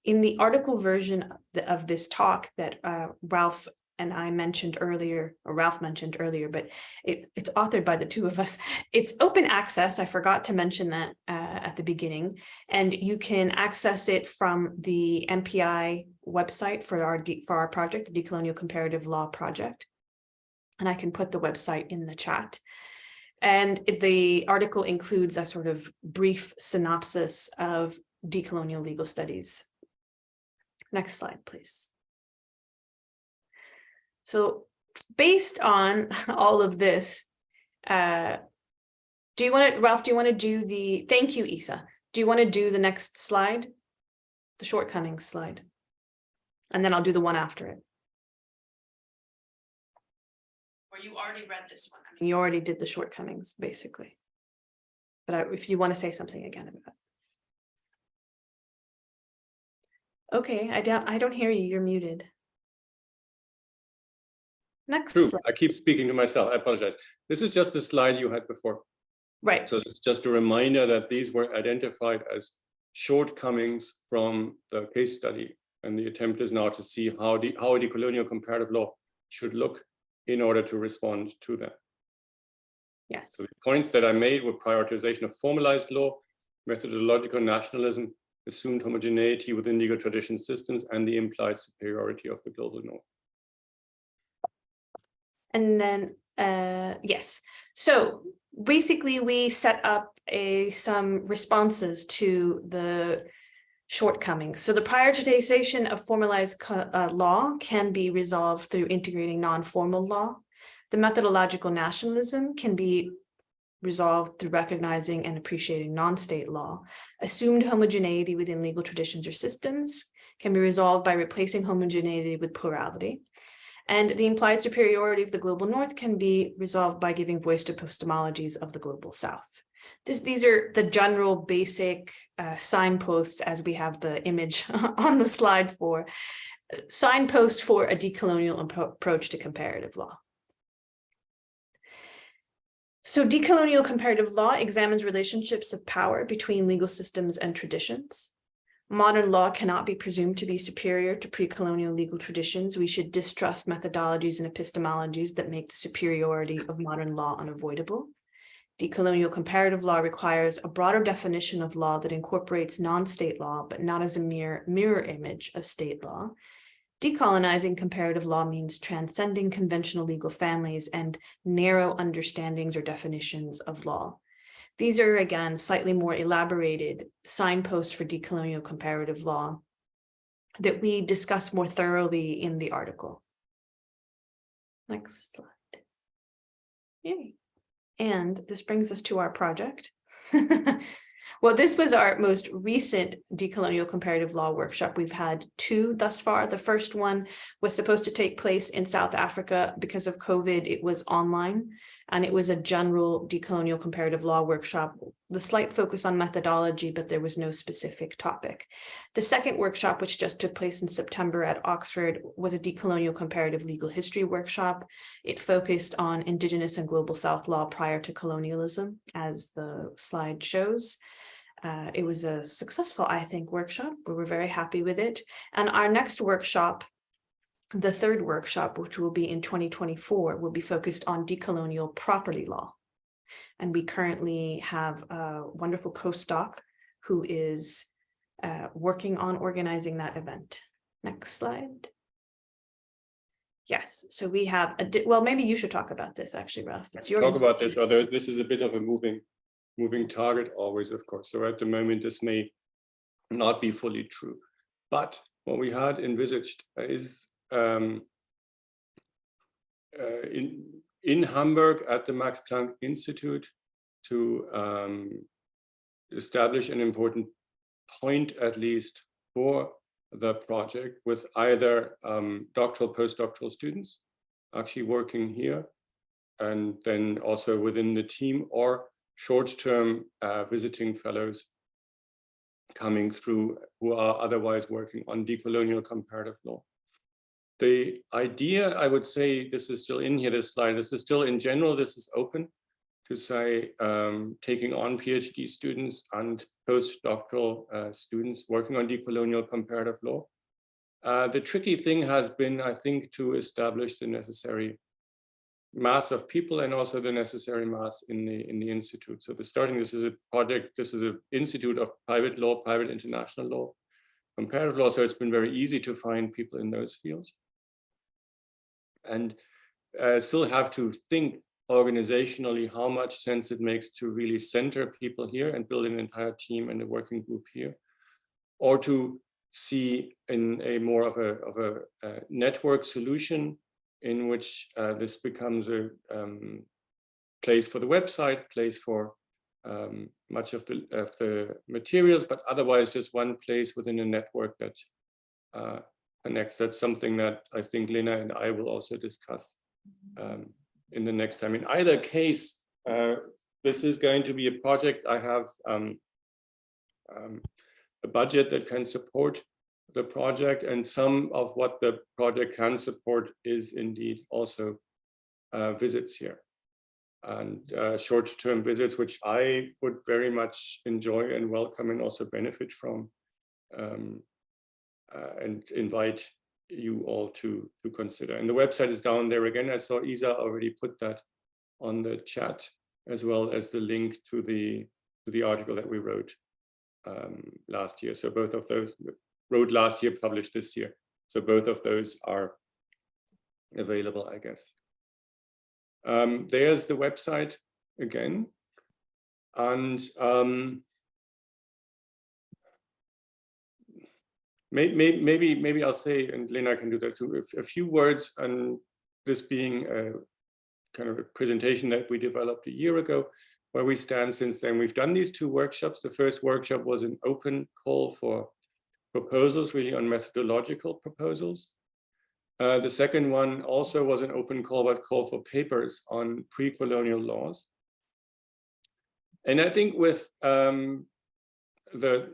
In the article version of this talk that Ralf and I mentioned earlier, or Ralf mentioned earlier, but it's authored by the two of us. It's open access. I forgot to mention that at the beginning, and you can access it from the MPI website for our project, the Decolonial Comparative Law Project. And I can put the website in the chat. And the article includes a sort of brief synopsis of decolonial legal studies. Next slide, please. So based on all of this, Ralf, do you want to do the, thank you, Isa. Do you want to do the next slide? The shortcomings slide. And then I'll do the one after it. Or you already read this one. I mean, you already did the shortcomings, basically. But if you want to say something again about it. Okay, I don't hear you, you're muted. Next
True.
slide.
I keep speaking to myself. I apologize. This is just the slide you had before.
Right.
So it's just a reminder that these were identified as shortcomings from the case study. And the attempt is now to see how a decolonial comparative law should look in order to respond to that.
Yes.
So the points that I made were prioritization of formalized law, methodological nationalism, assumed homogeneity within legal tradition systems, and the implied superiority of the global north.
And then, yes. So basically we set up some responses to the shortcomings. So the prioritization of formalized law can be resolved through integrating non-formal law. The methodological nationalism can be resolved through recognizing and appreciating non-state law. Assumed homogeneity within legal traditions or systems can be resolved by replacing homogeneity with plurality. And the implied superiority of the global north can be resolved by giving voice to epistemologies of the global south. These are the general basic signposts, as we have the image on the slide for, signposts for a decolonial approach to comparative law. So decolonial comparative law examines relationships of power between legal systems and traditions. Modern law cannot be presumed to be superior to pre-colonial legal traditions. We should distrust methodologies and epistemologies that make the superiority of modern law unavoidable. Decolonial comparative law requires a broader definition of law that incorporates non-state law, but not as a mere mirror image of state law. Decolonizing comparative law means transcending conventional legal families and narrow understandings or definitions of law. These are, again, slightly more elaborated signposts for decolonial comparative law that we discuss more thoroughly in the article. Next slide. Yay. And this brings us to our project. Well, this was our most recent decolonial comparative law workshop. We've had two thus far. The first one was supposed to take place in South Africa. Because of COVID, it was online, and it was a general decolonial comparative law workshop, the slight focus on methodology, but there was no specific topic. The second workshop, which just took place in September at Oxford, was a decolonial comparative legal history workshop. It focused on Indigenous and Global South law prior to colonialism, as the slide shows. It was a successful, I think, workshop. We were very happy with it. And our next workshop, the third workshop, which will be in 2024, will be focused on decolonial property law. And we currently have a wonderful postdoc who is working on organizing that event. Next slide. Yes, so we have, well, maybe you should talk about this actually, Ralf. It's yours.
Talk about this, although this is a bit of a moving target always, of course. So at the moment, this may not be fully true. But what we had envisaged is in Hamburg at the Max Planck Institute to establish an important point, at least, for the project with either doctoral, postdoctoral students actually working here, and then also within the team, or short-term visiting fellows coming through who are otherwise working on decolonial comparative law. The idea, I would say, this is still in here, this slide, this is still in general, this is open to say taking on PhD students and postdoctoral students working on decolonial comparative law. The tricky thing has been, I think, to establish the necessary mass of people and also the necessary mass in the institute. So this is a project, this is an institute of private law, private international law, comparative law. So it's been very easy to find people in those fields. And still have to think organizationally how much sense it makes to really center people here and build an entire team and a working group here, or to see in a more of a network solution in which this becomes a place for the website, place for much of the materials, but otherwise just one place within a network that connects. That's something that I think Lena and I will also discuss in the next time. In either case, this is going to be a project. I have a budget that can support the project, and some of what the project can support is indeed also visits here and short-term visits, which I would very much enjoy and welcome and also benefit from, and invite you all to consider. And the website is down there again. I saw Isa already put that on the chat, as well as the link to the article that we wrote last year. So both of those, wrote last year, published this year. So both of those are available, I guess. There's the website again. And maybe I'll say, and Lena can do that too, a few words on this being a kind of a presentation that we developed a year ago, where we stand since then. We've done these two workshops. The first workshop was an open call for proposals, really on methodological proposals. The second one also was an open call, but call for papers on pre-colonial laws. And I think with the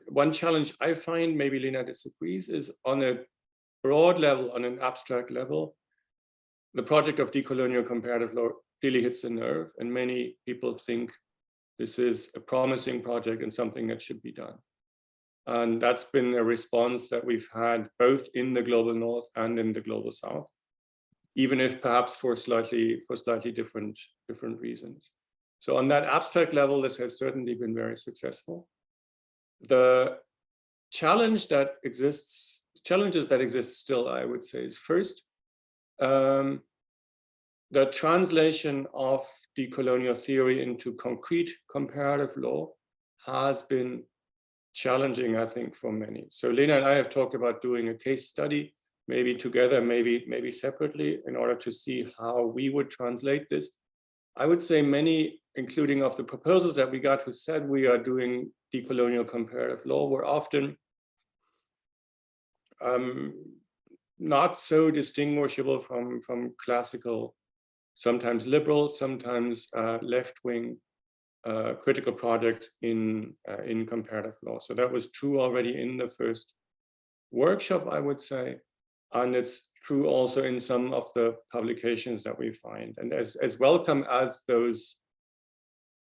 one challenge I find, maybe Lena disagrees, is on a broad level, on an abstract level, the project of decolonial comparative law really hits a nerve, and many people think this is a promising project and something that should be done. And that's been a response that we've had both in the global north and in the global south, even if perhaps for slightly different reasons. So on that abstract level, this has certainly been very successful. The challenges that exist still, I would say, is first, the translation of decolonial theory into concrete comparative law has been challenging, I think, for many. So Lena and I have talked about doing a case study, maybe together, maybe separately, in order to see how we would translate this. I would say many, including of the proposals that we got who said we are doing decolonial comparative law, were often not so distinguishable from classical, sometimes liberal, sometimes left-wing critical projects in comparative law. So that was true already in the first workshop, I would say, and it's true also in some of the publications that we find. And as welcome as those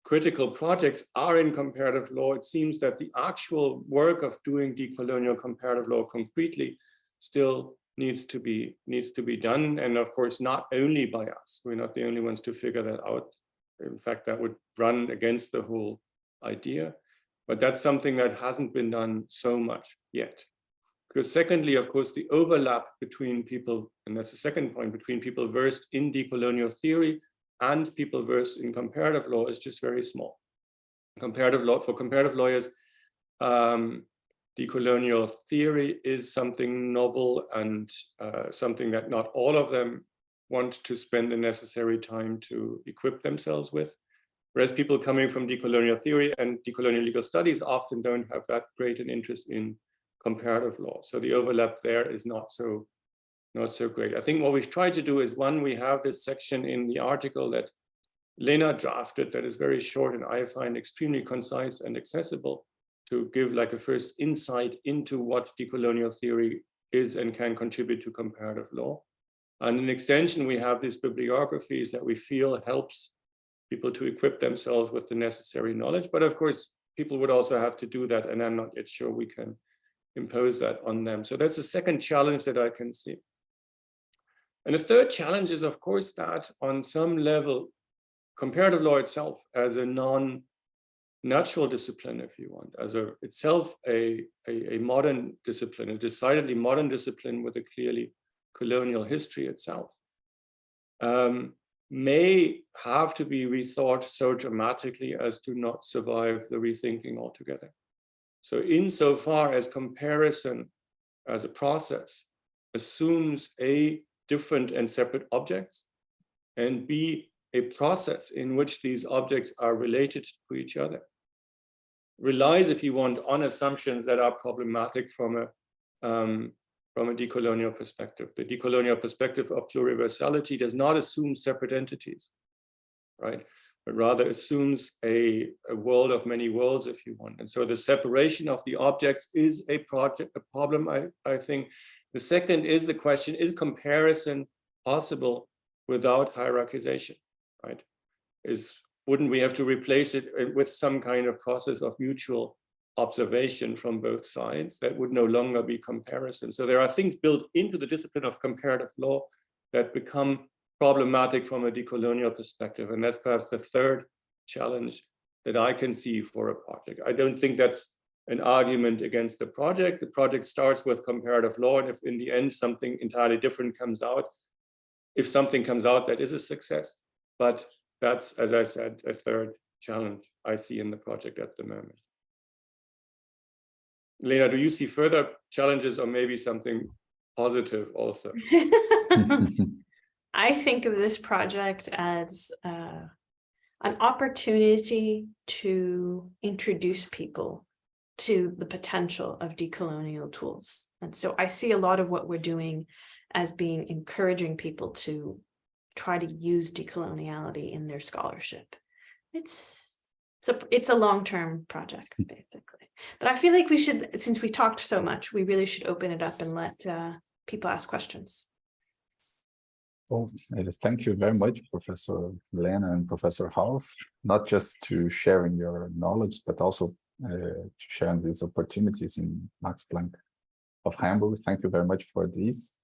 critical projects are in comparative law, it seems that the actual work of doing decolonial comparative law concretely still needs to be done. And of course, not only by us. We're not the only ones to figure that out. In fact, that would run against the whole idea. But that's something that hasn't been done so much yet. Because secondly, of course, the overlap between people, and that's the second point, between people versed in decolonial theory and people versed in comparative law is just very small. Comparative law, for comparative lawyers, decolonial theory is something novel and something that not all of them want to spend the necessary time to equip themselves with. Whereas people coming from decolonial theory and decolonial legal studies often don't have that great an interest in comparative law. So the overlap there is not so great. I think what we've tried to do is, one, we have this section in the article that Lena drafted that is very short and I find extremely concise and accessible, to give like a first insight into what decolonial theory is and can contribute to comparative law. And in extension, we have these bibliographies that we feel helps people to equip themselves with the necessary knowledge. But of course, people would also have to do that, and I'm not yet sure we can impose that on them. So that's the second challenge that I can see. And the third challenge is, of course, that on some level, comparative law itself as a non-natural discipline, if you want, as itself a modern discipline, a decidedly modern discipline with a clearly colonial history itself, may have to be rethought so dramatically as to not survive the rethinking altogether. So insofar as comparison as a process assumes A, different and separate objects, and B, a process in which these objects are related to each other, relies, if you want, on assumptions that are problematic from a decolonial perspective. The decolonial perspective of pluriversality does not assume separate entities, right? But rather assumes a world of many worlds, if you want. And so the separation of the objects is a problem, I think. The second is the question, is comparison possible without hierarchization, right? Wouldn't we have to replace it with some kind of process of mutual observation from both sides that would no longer be comparison? So there are things built into the discipline of comparative law that become problematic from a decolonial perspective. And that's perhaps the third challenge that I can see for a project. I don't think that's an argument against the project. The project starts with comparative law, and if in the end something entirely different comes out, if something comes out, that is a success. But that's, as I said, a third challenge I see in the project at the moment. Lena, do you see further challenges or maybe something positive also?
I think of this project as an opportunity to introduce people to the potential of decolonial tools. And so I see a lot of what we're doing as being encouraging people to try to use decoloniality in their scholarship. It's a long-term project, basically. But I feel like we should, since we talked so much, we really should open it up and let people ask questions.
Well, thank you very much, Professor Lena and Professor Ralf, not just to sharing your knowledge, but also to sharing these opportunities in Max Planck of Hamburg. Thank you very much for this.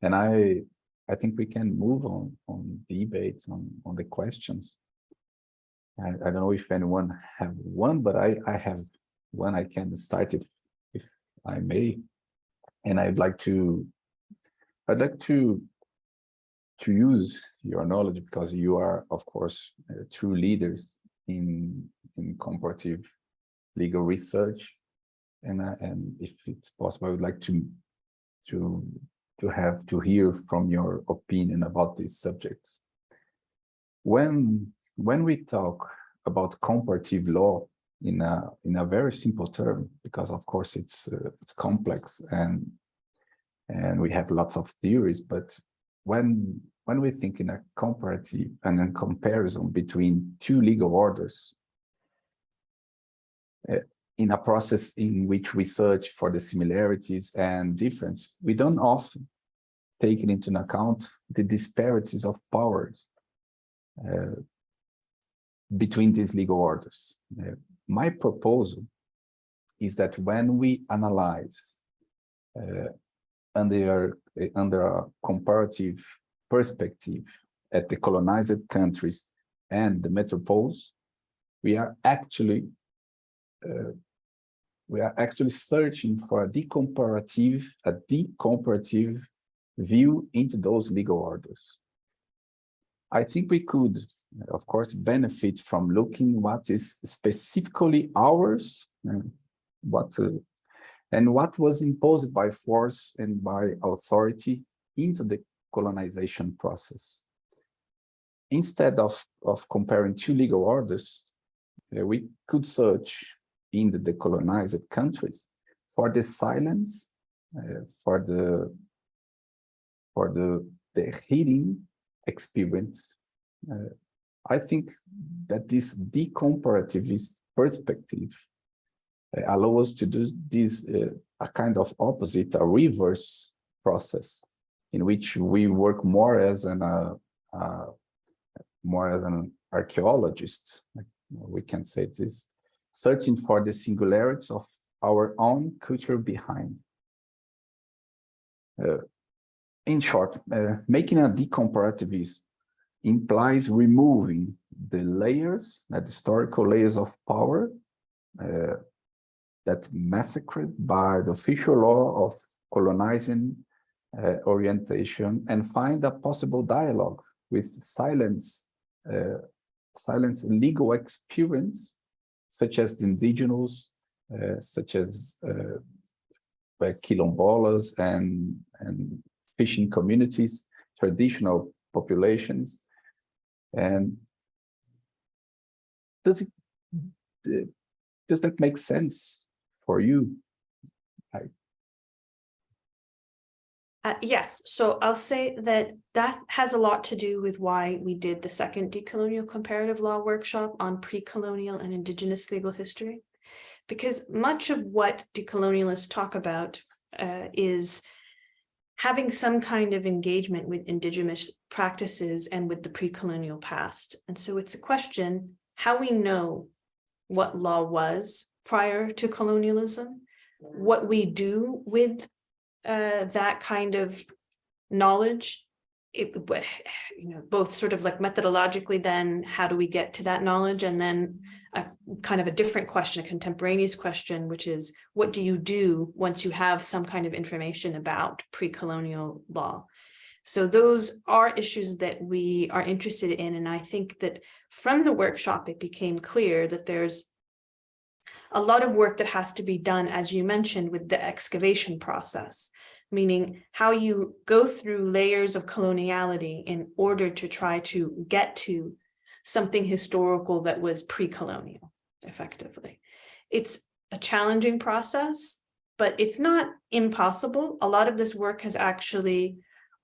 And I think we can move on debates, on the questions. I don't know if anyone have one, but I have one. I can start it if I may. And I'd like to use your knowledge, because you are, of course, true leaders in comparative legal research, and if it's possible, I would like to hear from your opinion about these subjects. When we talk about comparative law in a very simple term, because of course it's complex and we have lots of theories, but when we think in a comparative and a comparison between two legal orders, in a process in which we search for the similarities and difference, we don't often take into account the disparities of powers between these legal orders. My proposal is that when we analyze under a comparative perspective at the colonized countries and the metropoles, we are actually searching for a decomparative view into those legal orders. I think we could, of course, benefit from looking what is specifically ours, and what was imposed by force and by authority into the colonization process. Instead of comparing two legal orders, we could search in the decolonized countries for the silence, for the healing experience. I think that this decomparativist perspective allow us to do this, a kind of opposite, a reverse process, in which we work more as an archaeologist, we can say this, searching for the singularities of our own culture behind. In short, making a decomparativist implies removing the layers, the historical layers of power that massacred by the official law of colonizing orientation, and find a possible dialogue with silence legal experience, such as the indigenous, such as quilombolas and fishing communities, traditional populations. And does that make sense for you?
Yes, so I'll say that has a lot to do with why we did the second decolonial comparative law workshop on pre-colonial and indigenous legal history, because much of what decolonialists talk about is having some kind of engagement with indigenous practices and with the pre-colonial past. And so it's a question how we know what law was prior to colonialism, what we do with that kind of knowledge, both sort of like methodologically, then how do we get to that knowledge? And then a kind of a different question, a contemporaneous question, which is what do you do once you have some kind of information about pre-colonial law? So those are issues that we are interested in. And I think that from the workshop, it became clear that there's a lot of work that has to be done, as you mentioned, with the excavation process, meaning how you go through layers of coloniality in order to try to get to something historical that was pre-colonial, effectively. It's a challenging process, but it's not impossible. A lot of this work has actually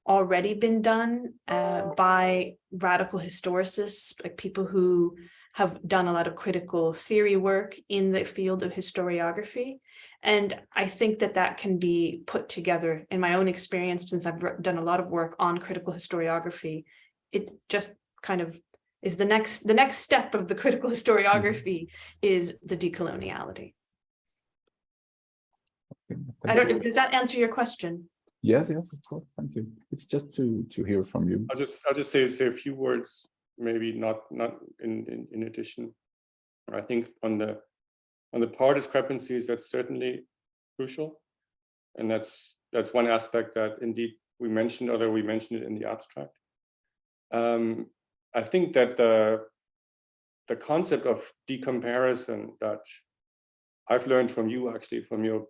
already been done by radical historicists, like people who have done a lot of critical theory work in the field of historiography. And I think that that can be put together in my own experience, since I've done a lot of work on critical historiography. It just kind of is the next step of the critical historiography is the decoloniality. I don't know, does that answer your question?
Yes, of course, thank you. It's just to hear from you.
I'll just say a few words, maybe not in addition. I think on the power discrepancies, that's certainly crucial, and that's one aspect that indeed we mentioned, although we mentioned it in the abstract. I think that the concept of decomparison that I've learned from you, actually, from your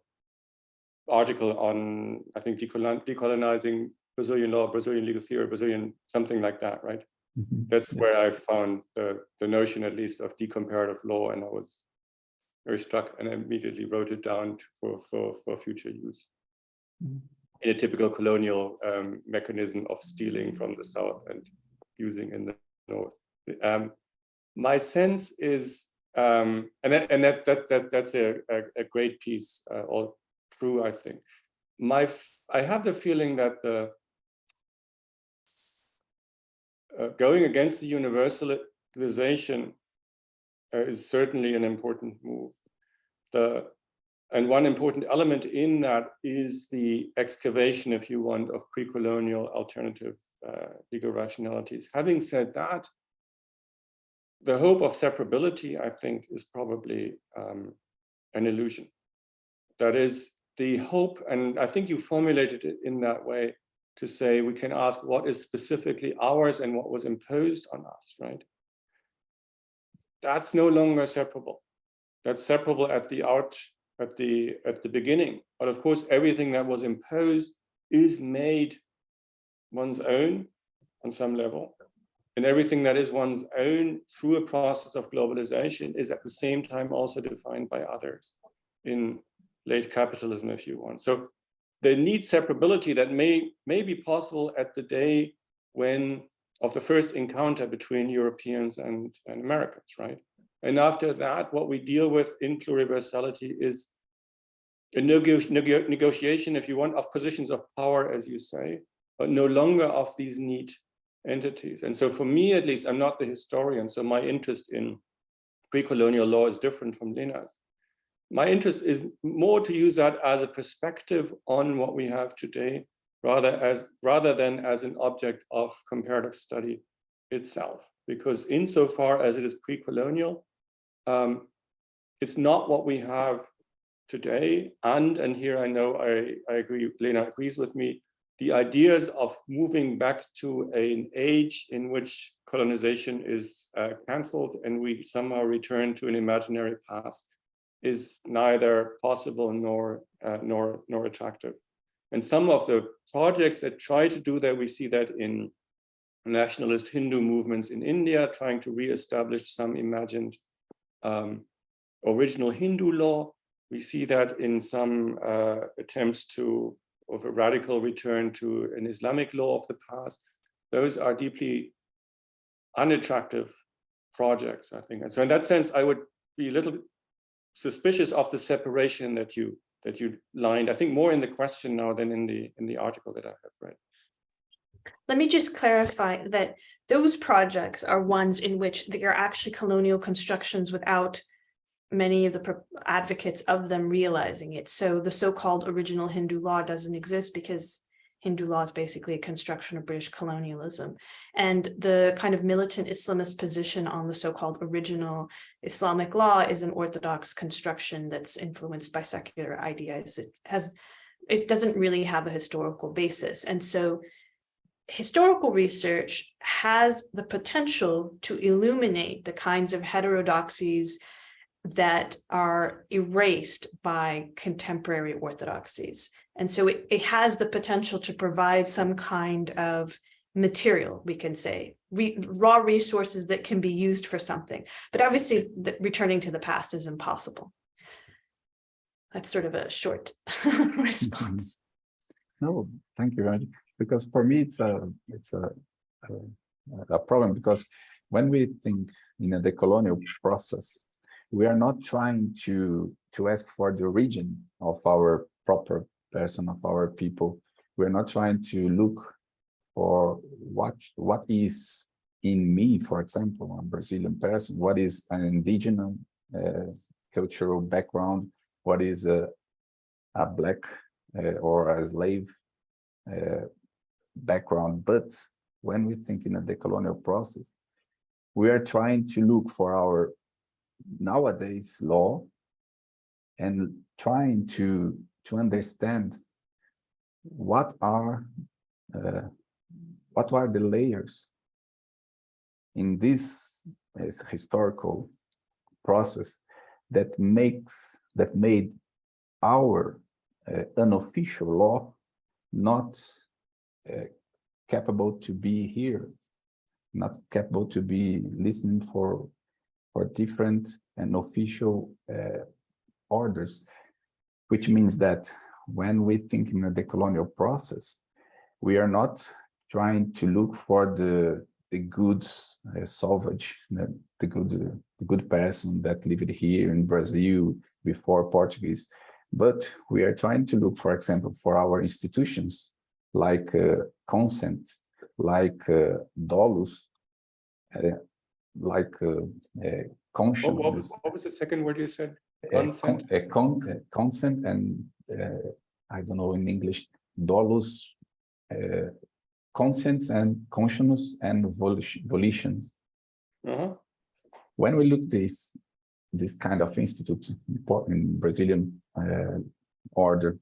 article on, I think, decolonizing Brazilian law, Brazilian legal theory, Brazilian something like that, right? Mm-hmm. That's yes. Where I found the notion, at least, of decomparative law, and I was very struck, and I immediately wrote it down for future use. Mm-hmm. In a typical colonial mechanism of stealing from the south and using in the north. My sense is, and that's a great piece all through, I think. I have the feeling that the going against the universalization is certainly an important move. And one important element in that is the excavation, if you want, of pre-colonial alternative legal rationalities. Having said that, the hope of separability, I think, is probably an illusion. That is the hope, and I think you formulated it in that way, to say we can ask what is specifically ours and what was imposed on us, right? That's no longer separable. That's separable at the beginning. But of course, everything that was imposed is made one's own on some level. And everything that is one's own through a process of globalization is at the same time also defined by others in late capitalism, if you want. So the need separability that may be possible at the day of the first encounter between Europeans and Americans, right? And after that, what we deal with in pluriversality is a negotiation, if you want, of positions of power, as you say, but no longer of these neat entities. And so for me, at least, I'm not the historian, so my interest in pre-colonial law is different from Lena's. My interest is more to use that as a perspective on what we have today, rather than as an object of comparative study itself. Because insofar as it is pre-colonial, it's not what we have today. And here I know I agree, Lena agrees with me, the ideas of moving back to an age in which colonization is cancelled and we somehow return to an imaginary past is neither possible nor attractive. And some of the projects that try to do that, we see that in nationalist Hindu movements in India, trying to re-establish some imagined original Hindu law. We see that in some attempts of a radical return to an Islamic law of the past. Those are deeply unattractive projects, I think. And so in that sense, I would be a little suspicious of the separation that you lined, I think more in the question now than in the article that I have read.
Let me just clarify that those projects are ones in which there are actually colonial constructions without many of the advocates of them realizing it. So the so-called original Hindu law doesn't exist because Hindu law is basically a construction of British colonialism. And the kind of militant Islamist position on the so-called original Islamic law is an orthodox construction that's influenced by secular ideas. It doesn't really have a historical basis. And so historical research has the potential to illuminate the kinds of heterodoxies that are erased by contemporary orthodoxies. And so it has the potential to provide some kind of material, we can say, raw resources that can be used for something. But obviously, returning to the past is impossible. That's sort of a short response.
No, thank you, Randy. Because for me, it's a problem, because when we think in a decolonial process, we are not trying to ask for the origin of our proper person, of our people. We're not trying to look for what is in me, for example, a Brazilian person, what is an indigenous cultural background, what is a black or a slave background. But when we think in a decolonial process, we are trying to look for our nowadays law and trying to understand what are the layers in this historical process that made our unofficial law not capable to be here, not capable to be listening for different and official orders, which means that when we think in a decolonial process, we are not trying to look for the good salvage, the good person that lived here in Brazil before Portuguese, but we are trying to look, for example, for our institutions like consent, like dolus, like consciousness.
What was the second word you said?
Consent. Consent and I don't know in English, dolus, conscience and consciousness and volition. When we look this kind of institute in Brazilian order,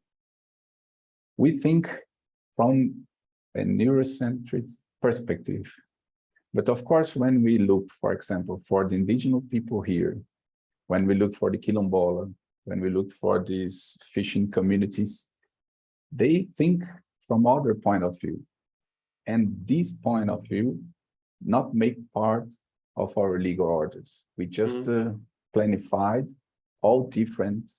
we think from a Eurocentric perspective. But of course, when we look, for example, for the indigenous people here, when we look for the Quilombola, when we look for these fishing communities, they think from other point of view. And this point of view not make part of our legal orders. We just planified all different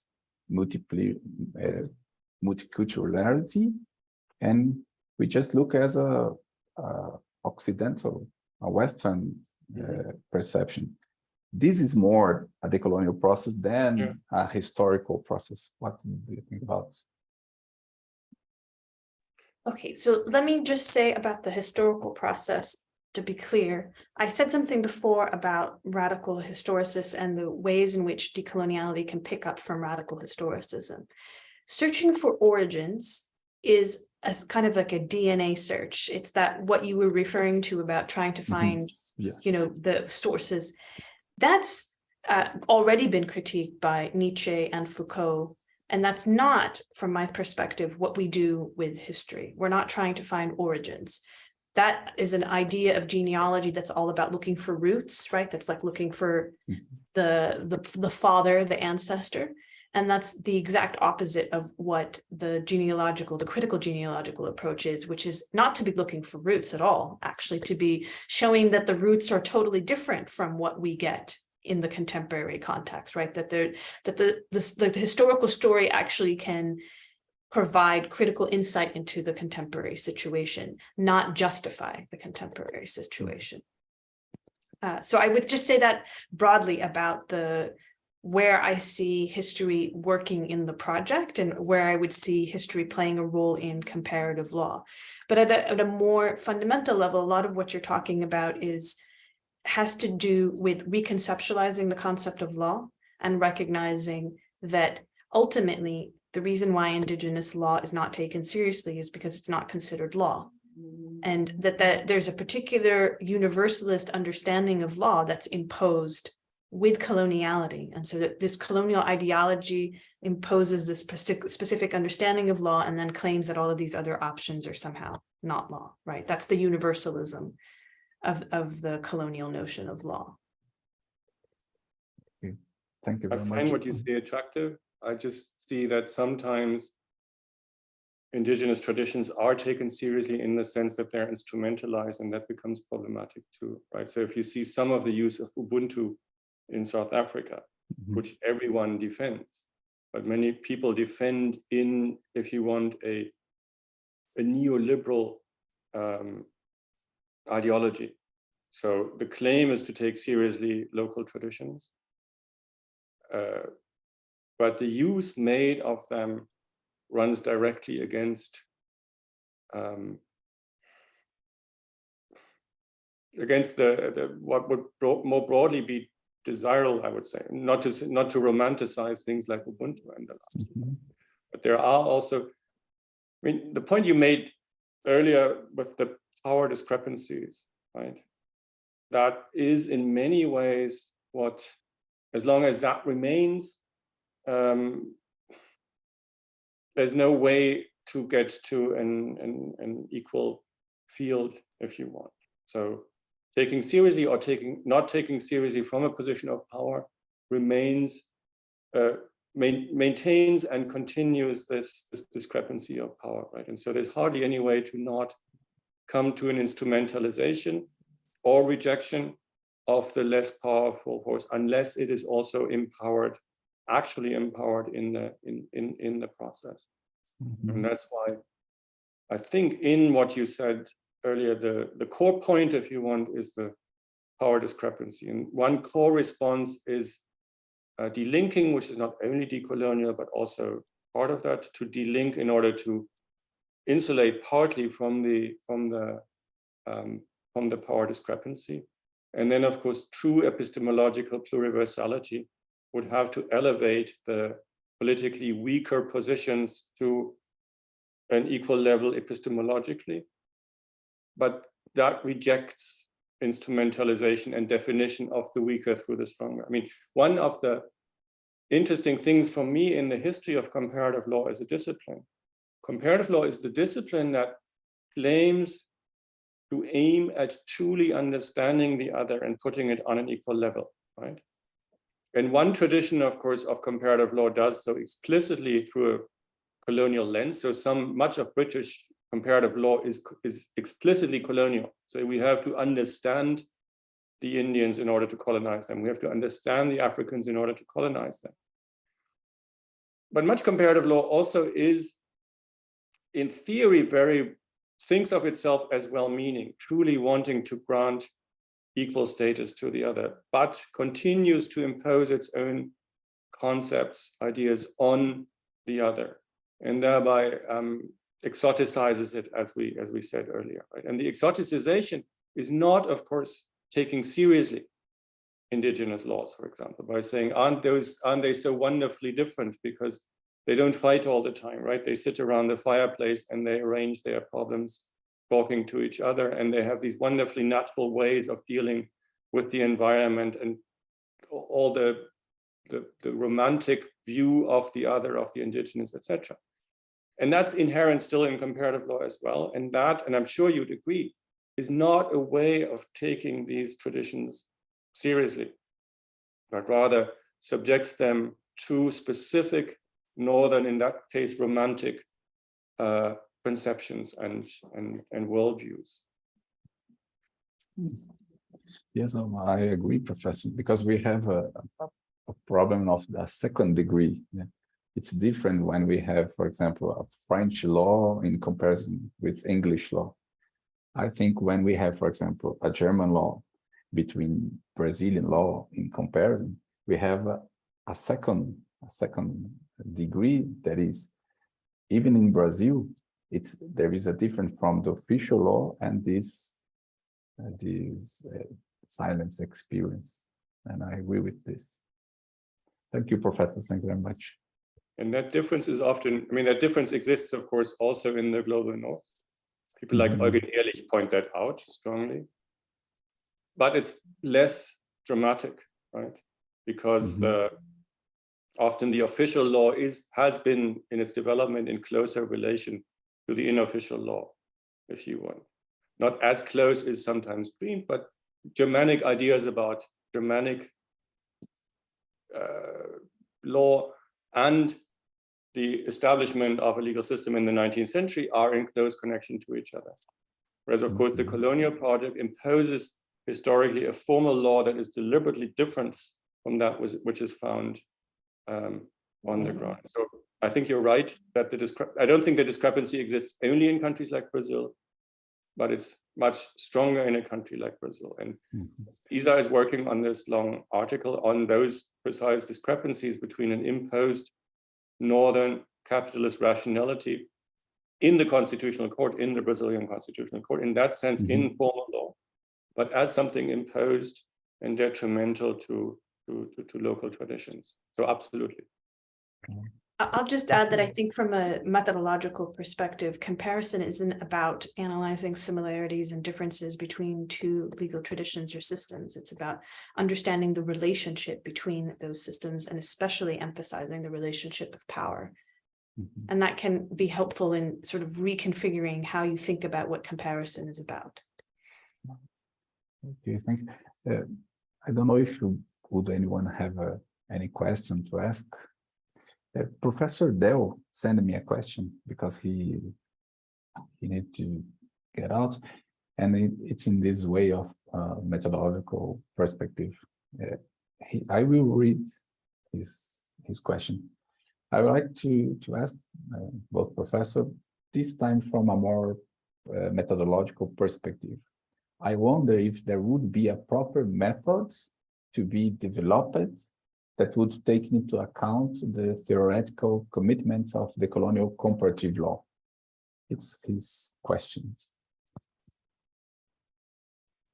multiculturality, and we just look as a Occidental, a Western perception. this is more a decolonial process than a historical process. What do you think about?
Okay, so let me just say about the historical process, to be clear. I said something before about radical historicists and the ways in which decoloniality can pick up from radical historicism. Searching for origins is a kind of like a DNA search. It's that what you were referring to about trying to find,
Yes.
you know, the sources. That's already been critiqued by Nietzsche and Foucault. And that's not, from my perspective, what we do with history. We're not trying to find origins. That is an idea of genealogy that's all about looking for roots, right? That's like looking for the father, the ancestor. And that's the exact opposite of what the critical genealogical approach is, which is not to be looking for roots at all, actually to be showing that the roots are totally different from what we get in the contemporary context, right? That the historical story actually can provide critical insight into the contemporary situation, not justify the contemporary situation. So I would just say that broadly about where I see history working in the project and where I would see history playing a role in comparative law. But at a more fundamental level, a lot of what you're talking about has to do with reconceptualizing the concept of law and recognizing that ultimately the reason why Indigenous law is not taken seriously is because it's not considered law. And that there's a particular universalist understanding of law that's imposed with coloniality. And so that this colonial ideology imposes this specific understanding of law and then claims that all of these other options are somehow not law, right? That's the universalism of the colonial notion of law.
Thank you very much.
I find what you say attractive. I just see that sometimes Indigenous traditions are taken seriously in the sense that they're instrumentalized, and that becomes problematic too, right? So if you see some of the use of Ubuntu in South Africa, which everyone defends, but many people defend in, if you want, a neoliberal ideology. So the claim is to take seriously local traditions, but the use made of them runs directly against what would more broadly be desirable, I would say, not to romanticize things like Ubuntu and the last. But there are also, I mean, the point you made earlier with the power discrepancies, right? That is in many ways what, as long as that remains, there's no way to get to an equal field, if you want. So taking seriously or not taking seriously from a position of power remains, maintains and continues this discrepancy of power, right? And so there's hardly any way to not come to an instrumentalization or rejection of the less powerful force, unless it is also empowered, actually empowered in the process. And that's why I think in what you said earlier, the core point, if you want, is the power discrepancy. And one core response is delinking, which is not only decolonial, but also part of that, to delink in order to insulate partly from the power discrepancy. And then, of course, true epistemological pluriversality would have to elevate the politically weaker positions to an equal level epistemologically. But that rejects instrumentalization and definition of the weaker through the stronger. I mean, one of the interesting things for me in the history of comparative law as a discipline, comparative law is the discipline that claims to aim at truly understanding the other and putting it on an equal level, right? And one tradition, of course, of comparative law does so explicitly through a colonial lens. So much of British comparative law is explicitly colonial. So we have to understand the Indians in order to colonize them. We have to understand the Africans in order to colonize them. But much comparative law also is, in theory, thinks of itself as well-meaning, truly wanting to grant equal status to the other, but continues to impose its own concepts, ideas on the other, and thereby exoticizes it, as we said earlier. Right? And the exoticization is not, of course, taking seriously indigenous laws, for example, by saying, aren't they so wonderfully different because they don't fight all the time, right? They sit around the fireplace and they arrange their problems, talking to each other, and they have these wonderfully natural ways of dealing with the environment and all the romantic view of the other, of the indigenous, etc. And that's inherent still in comparative law as well. And that, and I'm sure you'd agree, is not a way of taking these traditions seriously, but rather subjects them to specific northern, in that case, romantic conceptions and worldviews.
Yes, I agree, Professor, because we have a problem of the second degree. Yeah. It's different when we have, for example, a French law in comparison with English law. I think when we have, for example, a German law between Brazilian law in comparison, we have a second degree that is, even in Brazil, there is a difference from the official law and this silence experience. And I agree with this. Thank you, Professor. Thank you very much.
And that difference is often, I mean, that difference exists, of course, also in the global north. People like Eugen Ehrlich point that out strongly. But it's less dramatic, right? Because often the official law has been in its development in closer relation to the unofficial law, if you want. Not as close as sometimes dreamed, but Germanic ideas about Germanic law and the establishment of a legal system in the 19th century are in close connection to each other. Whereas, of course, the colonial project imposes historically a formal law that is deliberately different from that which is found on the ground. So I think you're right that I don't think the discrepancy exists only in countries like Brazil, but it's much stronger in a country like Brazil. And Isa is working on this long article on those precise discrepancies between an imposed northern capitalist rationality in the constitutional court, in the Brazilian constitutional court, in that sense, in formal law, but as something imposed and detrimental to local traditions. So absolutely.
I'll just add that I think from a methodological perspective, comparison isn't about analyzing similarities and differences between two legal traditions or systems. It's about understanding the relationship between those systems and especially emphasizing the relationship of power. And that can be helpful in sort of reconfiguring how you think about what comparison is about.
Okay, thank you. I don't know if would anyone have any question to ask. Professor Dell sent me a question because he needed to get out, and it's in this way of methodological perspective. I will read his question. I would like to ask both professors, this time from a more methodological perspective. I wonder if there would be a proper method to be developed that would take into account the theoretical commitments of the colonial comparative law. It's his questions.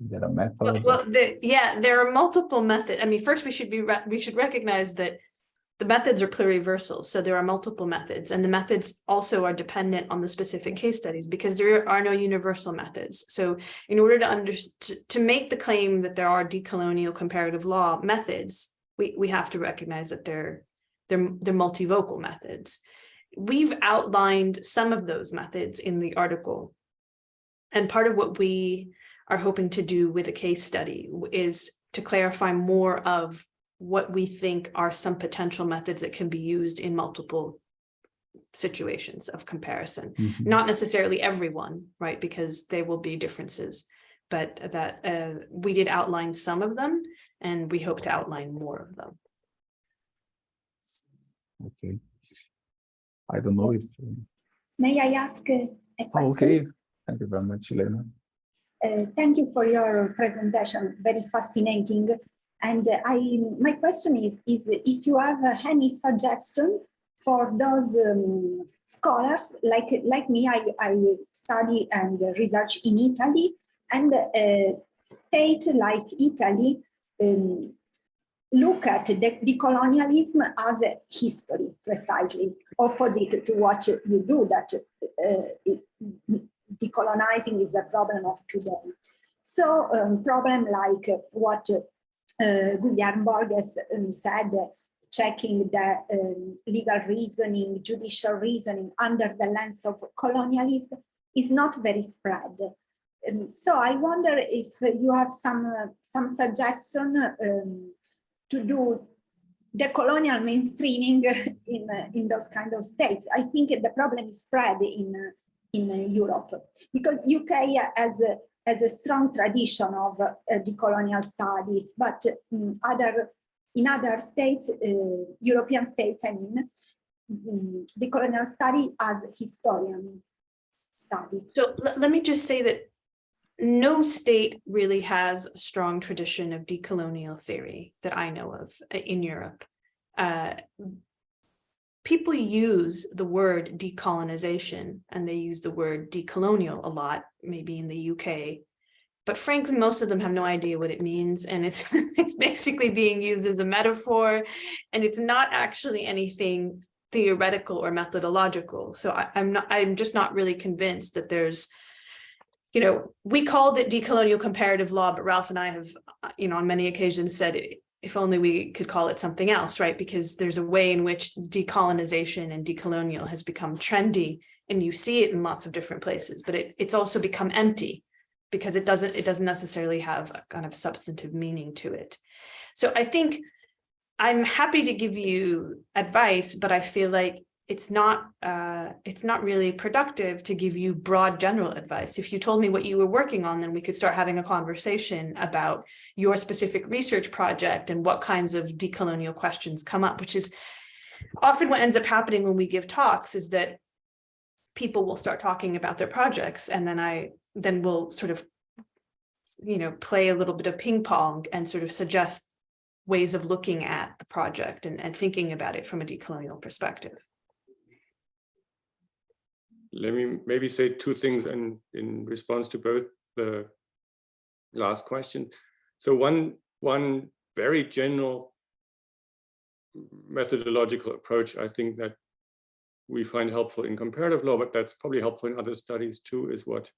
Is there a method?
Well, there are multiple methods. I mean, first we should recognize that the methods are pluriversal, so there are multiple methods, and the methods also are dependent on the specific case studies because there are no universal methods. So in order to make the claim that there are decolonial comparative law methods, we have to recognize that they're multivocal methods. We've outlined some of those methods in the article, and part of what we are hoping to do with a case study is to clarify more of what we think are some potential methods that can be used in multiple situations of comparison. Not necessarily everyone, right, because there will be differences, but that we did outline some of them, and we hope to outline more of them.
Okay. I don't know if...
May I ask a question?
Okay, thank you very much, Lena.
Thank you for your presentation, very fascinating. And my question is if you have any suggestion for those scholars like me. I study and research in Italy, and state like Italy look at decolonialism as a history, precisely opposite to what you do, that decolonizing is a problem of today. So problem like what Guillermo Borges said, checking the legal reasoning, judicial reasoning under the lens of colonialism is not very spread. So I wonder if you have some suggestion to do the colonial mainstreaming in those kind of states. I think the problem is spread in Europe, because UK has a strong tradition of decolonial studies, but in other states, European states, I mean, decolonial study as historian studies.
So let me just say that no state really has a strong tradition of decolonial theory that I know of in Europe. People use the word decolonization and they use the word decolonial a lot, maybe in the UK, but frankly, most of them have no idea what it means. And it's basically being used as a metaphor, and it's not actually anything theoretical or methodological. So I'm just not really convinced that there's, you know, we called it decolonial comparative law, but Ralf and I have, you know, on many occasions said, if only we could call it something else, right? Because there's a way in which decolonization and decolonial has become trendy, and you see it in lots of different places, but it's also become empty because it doesn't necessarily have a kind of substantive meaning to it. So I think I'm happy to give you advice, but I feel like it's not really productive to give you broad general advice. If you told me what you were working on, then we could start having a conversation about your specific research project and what kinds of decolonial questions come up, which is often what ends up happening when we give talks, is that people will start talking about their projects, and then we'll sort of, you know, play a little bit of ping pong and sort of suggest ways of looking at the project and thinking about it from a decolonial perspective.
Let me maybe say two things in response to both the last question. So one very general methodological approach, I think, that we find helpful in comparative law, but that's probably helpful in other studies too, is what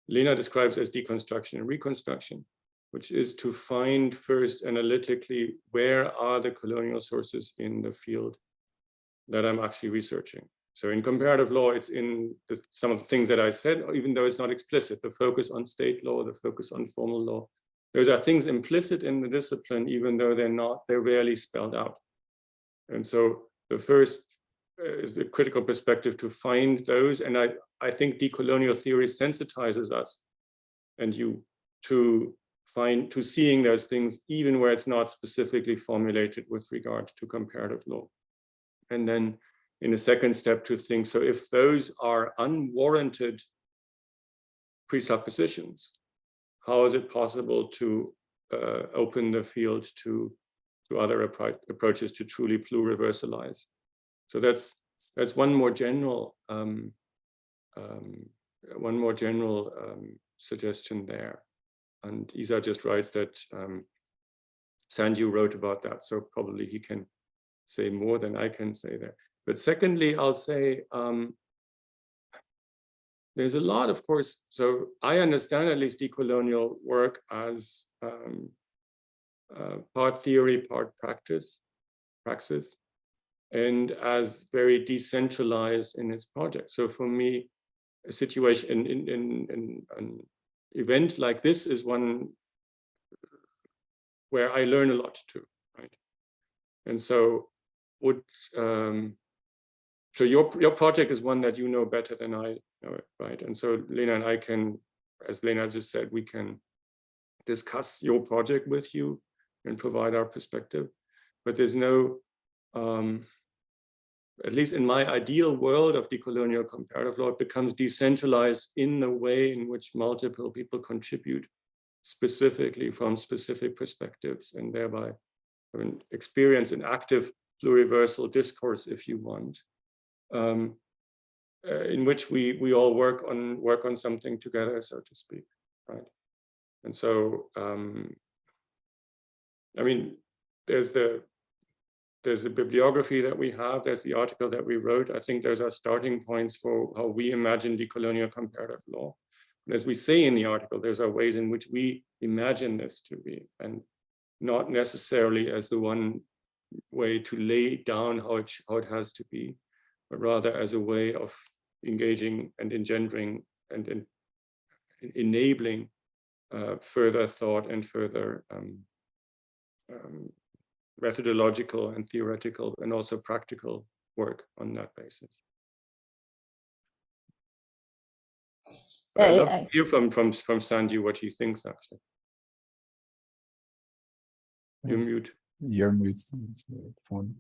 Lena describes as deconstruction and reconstruction, which is to find first analytically where are the colonial sources in the field that I'm actually researching. So in comparative law, it's in some of the things that I said, even though it's not explicit, the focus on state law, the focus on formal law. Those are things implicit in the discipline, even though they're rarely spelled out. And so the first is the critical perspective to find those. And I think decolonial theory sensitizes us and you to seeing those things, even where it's not specifically formulated with regard to comparative law. And then in a second step to think, so if those are unwarranted presuppositions, how is it possible to open the field to other approaches to truly pluriversalize? So that's one more general suggestion there. And Isa just writes that Sanju wrote about that, so probably he can say more than I can say there. But secondly, I'll say there's a lot, of course. So I understand at least decolonial work as part theory, part praxis, and as very decentralized in its project. So for me, a situation in an event like this is one where I learn a lot too, right? And so so your project is one that you know better than I know it, right? And so Lena and I can, as Lena just said, we can discuss your project with you and provide our perspective, but there's no at least in my ideal world of decolonial comparative law, it becomes decentralized in the way in which multiple people contribute specifically from specific perspectives, and thereby experience an active pluriversal discourse, if you want, in which we all work on something together, so to speak, right? And so, I mean, there's the bibliography that we have, there's the article that we wrote. I think those are starting points for how we imagine decolonial comparative law. And as we say in the article, those are ways in which we imagine this to be, and not necessarily as the one way to lay down how it has to be, but rather as a way of engaging and engendering and enabling further thought and further methodological and theoretical and also practical work on that basis. I'd love to hear from Sandy what he thinks, actually. You're mute.
You're mute. Phone.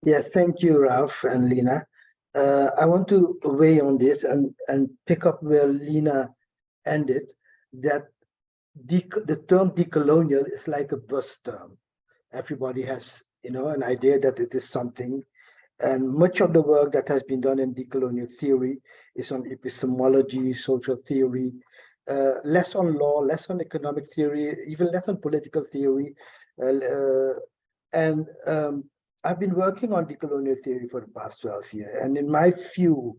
Yes, thank you, Ralf and Lena. I want to weigh on this and pick up where Lena ended, that the term decolonial is like a buzz term. Everybody has, an idea that it is something. And much of the work that has been done in decolonial theory is on epistemology, social theory, less on law, less on economic theory, even less on political theory. I've been working on decolonial theory for the past 12 years. And in my view,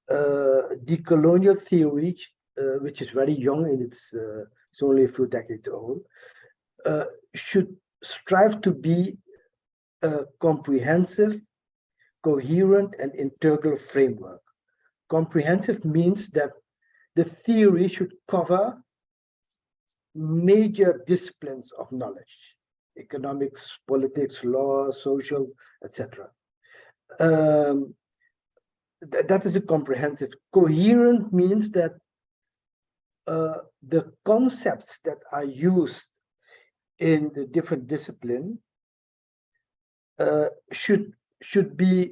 decolonial theory, which is very young and it's only a few decades old, should strive to be a comprehensive, coherent, and integral framework. Comprehensive means that the theory should cover major disciplines of knowledge: economics, politics, law, social, etc. That is a comprehensive. Coherent means that the concepts that are used in the different discipline should be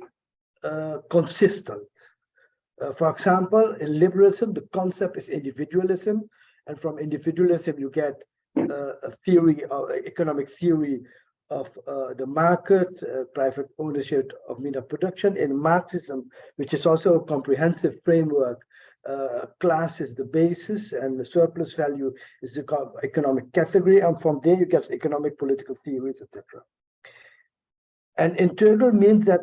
consistent. For example, in liberalism, the concept is individualism, and from individualism you get a theory, economic theory of the market, private ownership of means of production. In Marxism, which is also a comprehensive framework, class is the basis and the surplus value is the economic category, and from there you get economic political theories, etc. And integral means that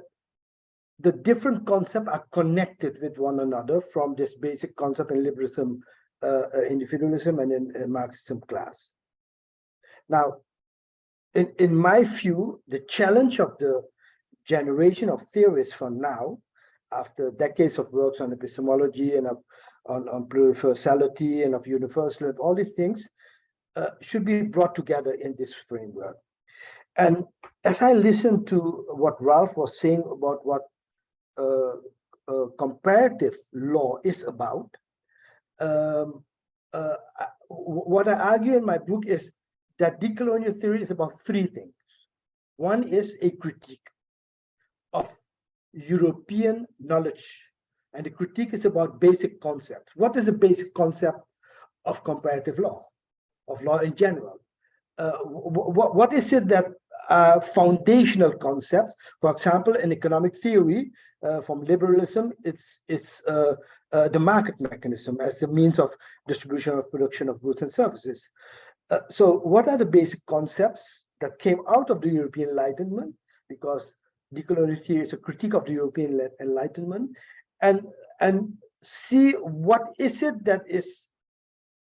the different concepts are connected with one another, from this basic concept in liberalism, individualism, and in Marxism, class. Now, in my view, the challenge of the generation of theorists from now, after decades of works on epistemology and on pluriversality and of universalism, all these things should be brought together in this framework. And as I listened to what Ralf was saying about what comparative law is about, what I argue in my book is that decolonial theory is about three things. One is a critique of European knowledge, and the critique is about basic concepts. What is the basic concept of comparative law, of law in general? What is it that foundational concepts? For example, in economic theory, from liberalism, it's the market mechanism as the means of distribution of production of goods and services. So what are the basic concepts that came out of the European Enlightenment? Because decolonial theory is a critique of the European Enlightenment, and see what is it that is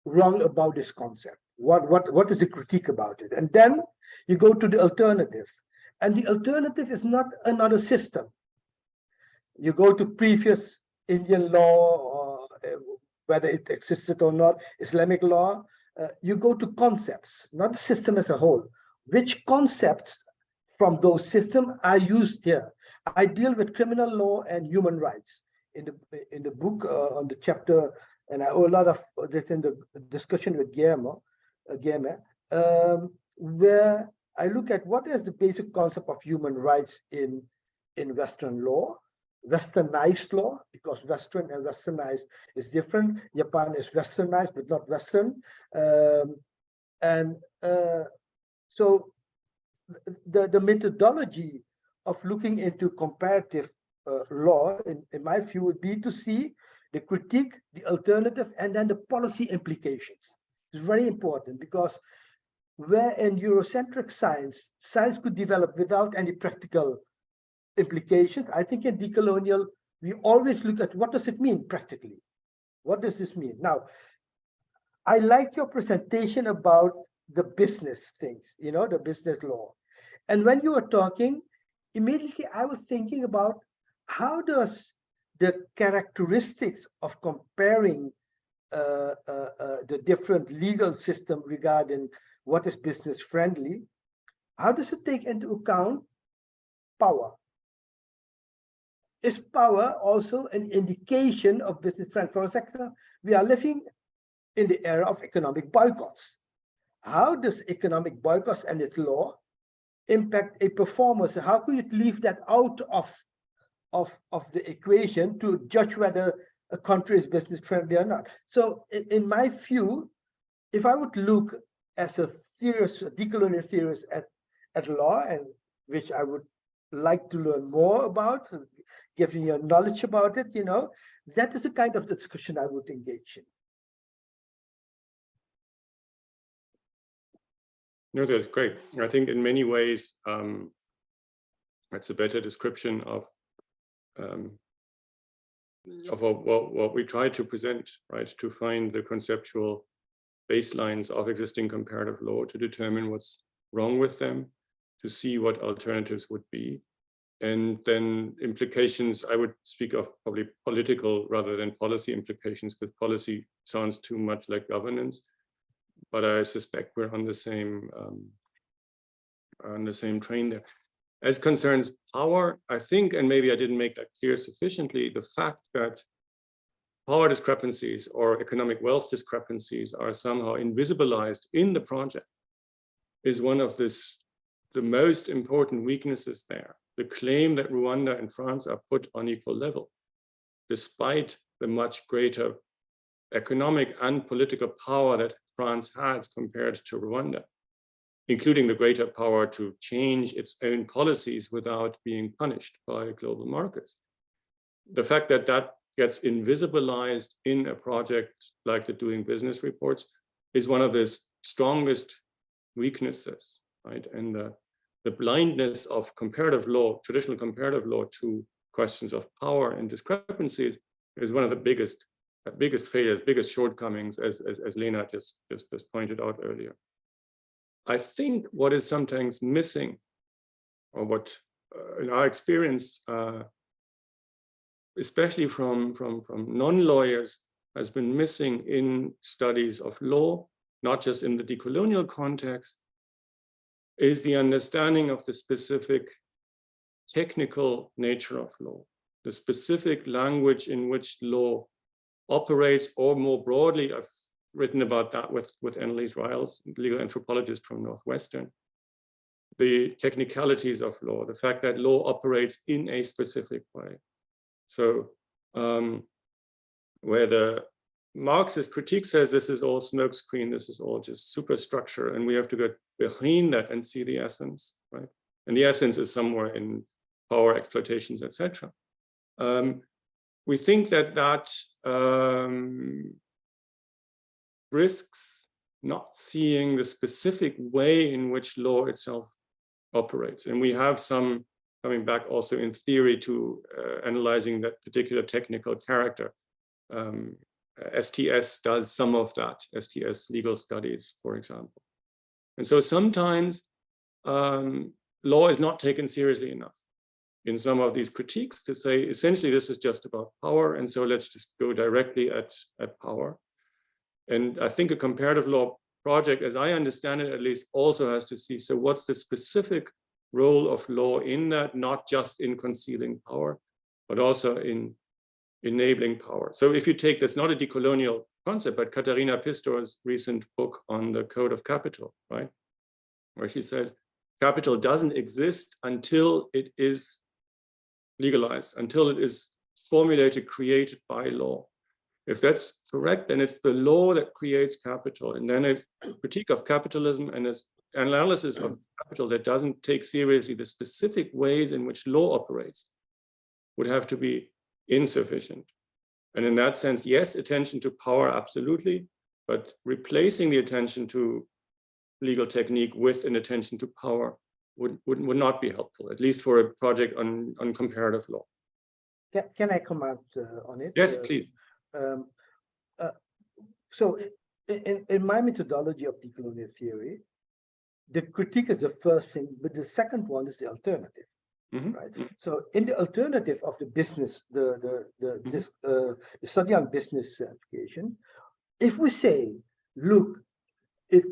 wrong about this concept. What is the critique about it? And then you go to the alternative, and the alternative is not another system. You go to previous Indian law, or whether it existed or not, Islamic law. You go to concepts, not the system as a whole. Which concepts from those systems are used here? I deal with criminal law and human rights in the book on the chapter, and I owe a lot of this in the discussion with Guillermo, where I look at what is the basic concept of human rights in Western law, Westernized law, because Western and Westernized is different. Japan is Westernized, but not Western. So the methodology of looking into comparative law, in my view, would be to see the critique, the alternative, and then the policy implications. It's very important because where in Eurocentric science, science could develop without any practical implications, I think in decolonial, we always look at what does it mean practically? What does this mean? Now, I like your presentation about the business things, you know, the business law. And when you were talking, immediately I was thinking about how does the characteristics of comparing the different legal system regarding what is business friendly, how does it take into account power? Is power also an indication of business friendly? For a sector, we are living in the era of economic boycotts. How does economic boycotts and its law impact a performance? How could you leave that out of the equation to judge whether a country is business friendly or not? So in my view, if I would look as a decolonial theorist at law, and which I would like to learn more about, giving you knowledge about it, you know, that is the kind of discussion I would engage in.
No, that's great. I think in many ways, that's a better description of what we try to present, right? To find the conceptual baselines of existing comparative law, to determine what's wrong with them, to see what alternatives would be. And then implications, I would speak of probably political rather than policy implications, because policy sounds too much like governance. But I suspect we're on the same train there. As concerns power, I think, and maybe I didn't make that clear sufficiently, the fact that power discrepancies or economic wealth discrepancies are somehow invisibilized in the project is one of the most important weaknesses there. The claim that Rwanda and France are put on equal level, despite the much greater economic and political power that France has compared to Rwanda, including the greater power to change its own policies without being punished by global markets. The fact that that gets invisibilized in a project like the Doing Business reports is one of the strongest weaknesses, right? And the blindness of comparative law, traditional comparative law, to questions of power and discrepancies is one of the biggest failures, biggest shortcomings, as Lena just pointed out earlier. I think what is sometimes missing, or what in our experience, especially from non-lawyers, has been missing in studies of law, not just in the decolonial context, is the understanding of the specific technical nature of law, the specific language in which law operates, or more broadly, I've written about that with Annelies Riles, legal anthropologist from Northwestern, the technicalities of law, the fact that law operates in a specific way. So where the Marxist critique says this is all smokescreen, this is all just superstructure, and we have to get behind that and see the essence, right? And the essence is somewhere in power, exploitations, etc. We think that risks not seeing the specific way in which law itself operates. And we have some coming back also in theory to analyzing that particular technical character. STS does some of that, STS legal studies, for example. And so sometimes law is not taken seriously enough in some of these critiques to say, essentially, this is just about power, and so let's just go directly at power. And I think a comparative law project, as I understand it at least, also has to see, so what's the specific role of law in that, not just in concealing power, but also in enabling power. So if you take, that's not a decolonial concept, but Katharina Pistor's recent book on the Code of Capital, right? Where she says, capital doesn't exist until it is legalized, until it is formulated, created by law. If that's correct, then it's the law that creates capital. And then a critique of capitalism and an analysis of capital that doesn't take seriously the specific ways in which law operates would have to be insufficient. And in that sense, yes, attention to power, absolutely, but replacing the attention to legal technique with an attention to power would not be helpful, at least for a project on comparative law.
Can I comment on it?
Yes, please.
So in my methodology of decolonial theory, the critique is the first thing, but the second one is the alternative. Right. So in the alternative of the business, the study on business application, if we say, look, it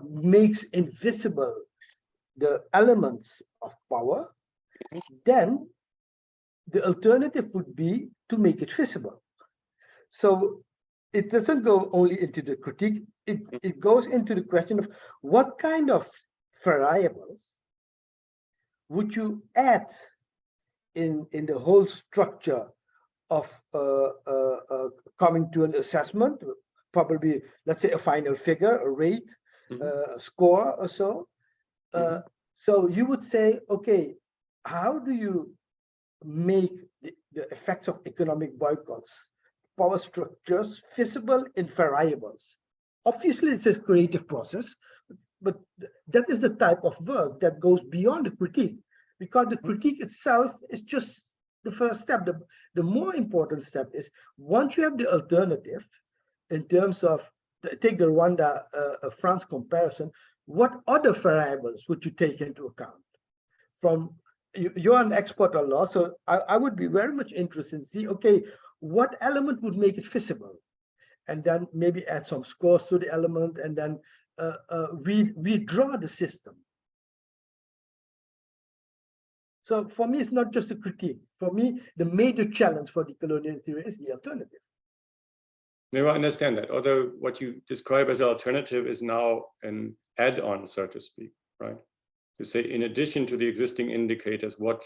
makes invisible the elements of power, then the alternative would be to make it visible. So it doesn't go only into the critique, it goes into the question of what kind of variables would you add in the whole structure of coming to an assessment, probably, let's say, a final figure, a rate, a score or so. So you would say, okay, how do you make the effects of economic boycotts, power structures, visible in variables? Obviously, it's a creative process, but that is the type of work that goes beyond the critique, because the critique itself is just the first step. The more important step is, once you have the alternative, in terms of, take the Rwanda-France comparison, what other variables would you take into account? From, you're an expert on law, so I would be very much interested in see, okay, what element would make it visible? And then maybe add some scores to the element, and then redraw the system. So for me, it's not just a critique. For me, the major challenge for decolonial theory is the alternative.
No, I understand that. Although what you describe as alternative is now an add-on, so to speak, right? To say, in addition to the existing indicators, what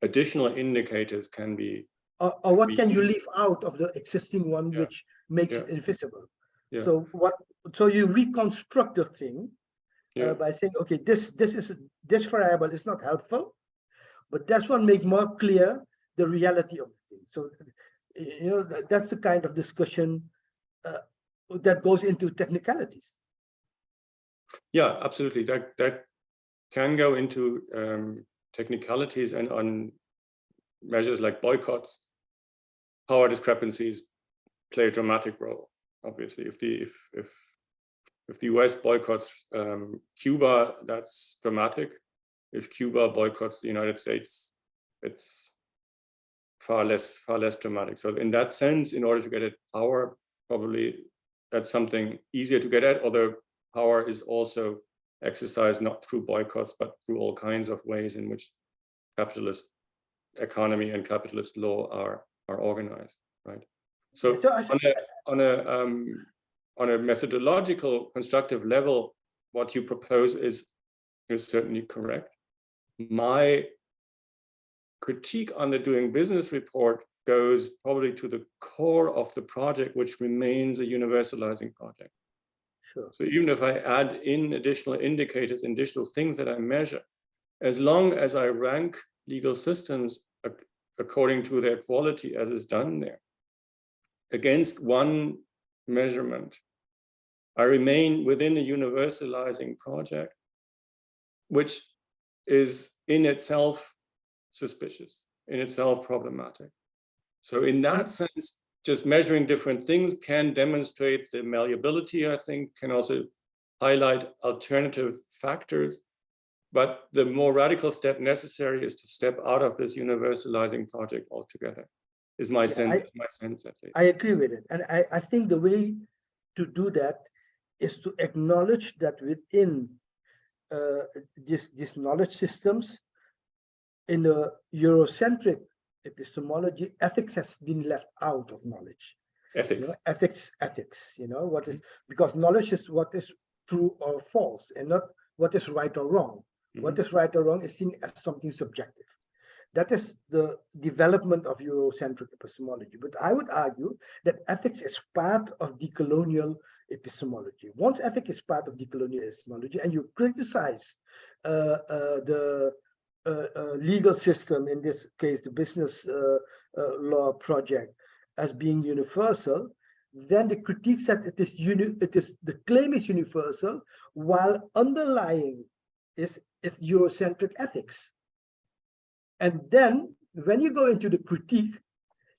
additional indicators can be,
or what can you leave out of the existing one, which makes it invisible? So so you reconstruct the thing by saying, okay, this variable is not helpful, but this one make more clear the reality of the thing. So you know, that's the kind of discussion that goes into technicalities. Yeah,
absolutely. That can go into technicalities, and on measures like boycotts, power discrepancies play a dramatic role. Obviously, if the US boycotts Cuba, that's dramatic. If Cuba boycotts the United States, it's far less dramatic. So in that sense, in order to get at power, probably that's something easier to get at, although power is also exercised not through boycotts, but through all kinds of ways in which capitalist economy and capitalist law are organized, right? So on a methodological constructive level, what you propose is certainly correct. My critique on the Doing Business report goes probably to the core of the project, which remains a universalizing project.
Sure.
So even if I add in additional indicators, additional things that I measure, as long as I rank legal systems according to their quality as is done there, against one measurement, I remain within a universalizing project, which is in itself suspicious, in itself problematic. So in that sense, just measuring different things can demonstrate the malleability, I think, can also highlight alternative factors. But the more radical step necessary is to step out of this universalizing project altogether, is my sense, at least.
I agree with it. And I think the way to do that is to acknowledge that within these knowledge systems, in the Eurocentric epistemology, ethics has been left out of knowledge.
Ethics.
You know, ethics, you know, what is, because knowledge is what is true or false, and not what is right or wrong. What is right or wrong is seen as something subjective. That is the development of Eurocentric epistemology. But I would argue that ethics is part of decolonial epistemology. Once ethics is part of decolonial epistemology, and you criticize the legal system, in this case, the business law project, as being universal, then the critique said the claim is universal, while underlying is Eurocentric ethics. And then when you go into the critique,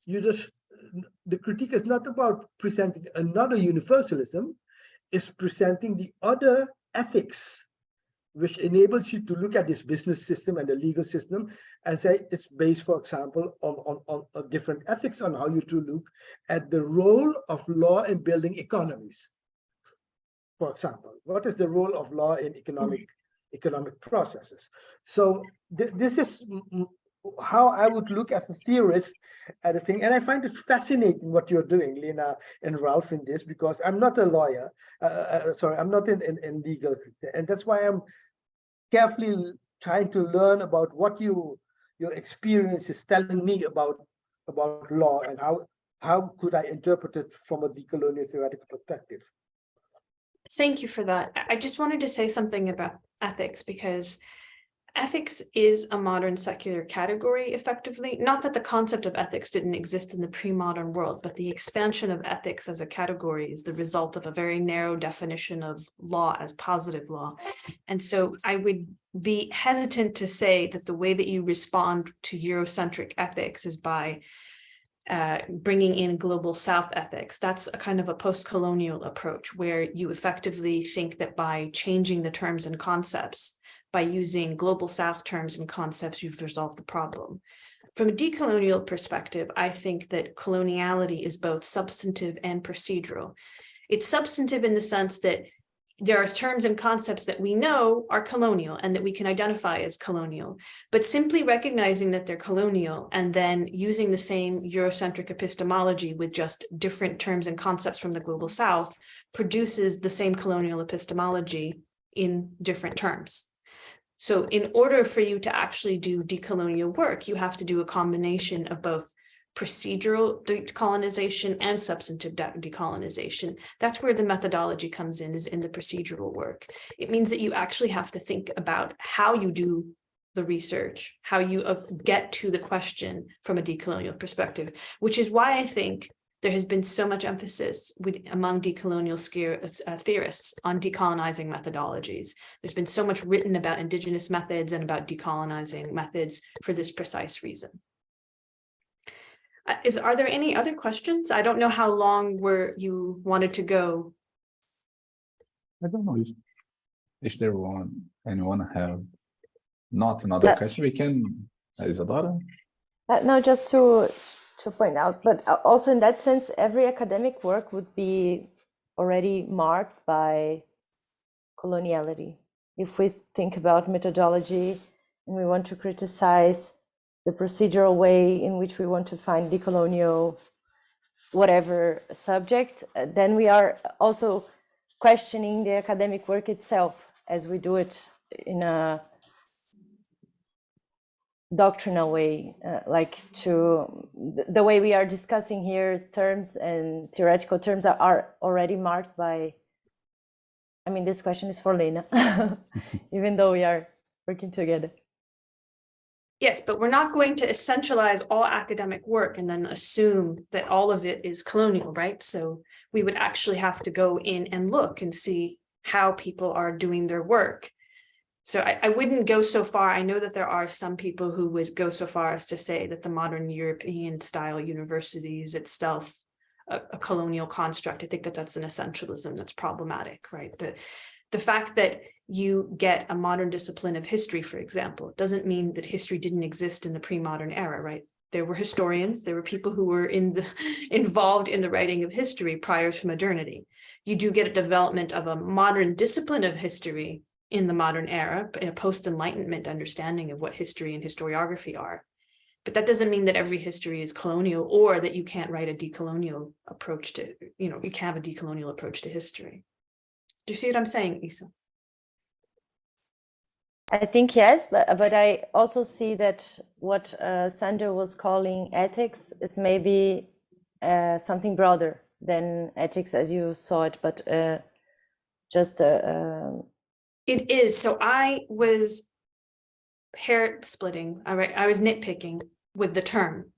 the critique is not about presenting another universalism, it's presenting the other ethics, which enables you to look at this business system and the legal system and say it's based, for example, on different ethics on how you to look at the role of law in building economies. For example, what is the role of law in economic processes? So this is how I would look as a theorist at a thing. And I find it fascinating what you're doing, Lena and Ralf, in this, because I'm not a lawyer. Sorry, I'm not in legal. And that's why I'm carefully trying to learn about what your experience is telling me about law, and how could I interpret it from a decolonial theoretical perspective.
Thank you for that. I just wanted to say something about ethics, because ethics is a modern secular category, effectively. Not that the concept of ethics didn't exist in the pre-modern world, but the expansion of ethics as a category is the result of a very narrow definition of law as positive law. And so I would be hesitant to say that the way that you respond to Eurocentric ethics is by bringing in global South ethics. That's a kind of a post-colonial approach, where you effectively think that by changing the terms and concepts, by using global South terms and concepts, you've resolved the problem. From a decolonial perspective, I think that coloniality is both substantive and procedural. It's substantive in the sense that there are terms and concepts that we know are colonial and that we can identify as colonial, but simply recognizing that they're colonial and then using the same Eurocentric epistemology with just different terms and concepts from the global South produces the same colonial epistemology in different terms. So in order for you to actually do decolonial work, you have to do a combination of both procedural decolonization and substantive decolonization. That's where the methodology comes in, is in the procedural work. It means that you actually have to think about how you do the research, how you get to the question from a decolonial perspective, which is why I think there has been so much emphasis among decolonial theorists on decolonizing methodologies. There's been so much written about indigenous methods and about decolonizing methods for this precise reason. Are there any other questions? I don't know how long you wanted to go.
I don't know if anyone have not another question. We can, Isadora?
No, just to point out, but also in that sense, every academic work would be already marked by coloniality. If we think about methodology and we want to criticize the procedural way in which we want to find decolonial whatever subject, then we are also questioning the academic work itself as we do it in a doctrinal way, like the way we are discussing here, terms and theoretical terms are already marked by, I mean, this question is for Lena, even though we are working together.
Yes, but we're not going to essentialize all academic work and then assume that all of it is colonial, right? So we would actually have to go in and look and see how people are doing their work. So I wouldn't go so far. I know that there are some people who would go so far as to say that the modern European style university is itself a colonial construct. I think that that's an essentialism that's problematic, right? The fact that you get a modern discipline of history, for example, doesn't mean that history didn't exist in the pre-modern era, right? There were historians, there were people who were involved in the writing of history prior to modernity. You do get a development of a modern discipline of history in the modern era, in a post-Enlightenment understanding of what history and historiography are. But that doesn't mean that every history is colonial, or that you can't write a decolonial approach to, you can't have a decolonial approach to history. Do you see what I'm saying, Isa?
I think yes, but I also see that what Sandra was calling ethics is maybe something broader than ethics as you saw it, but just
It is. So I was hair splitting. I was nitpicking with the term.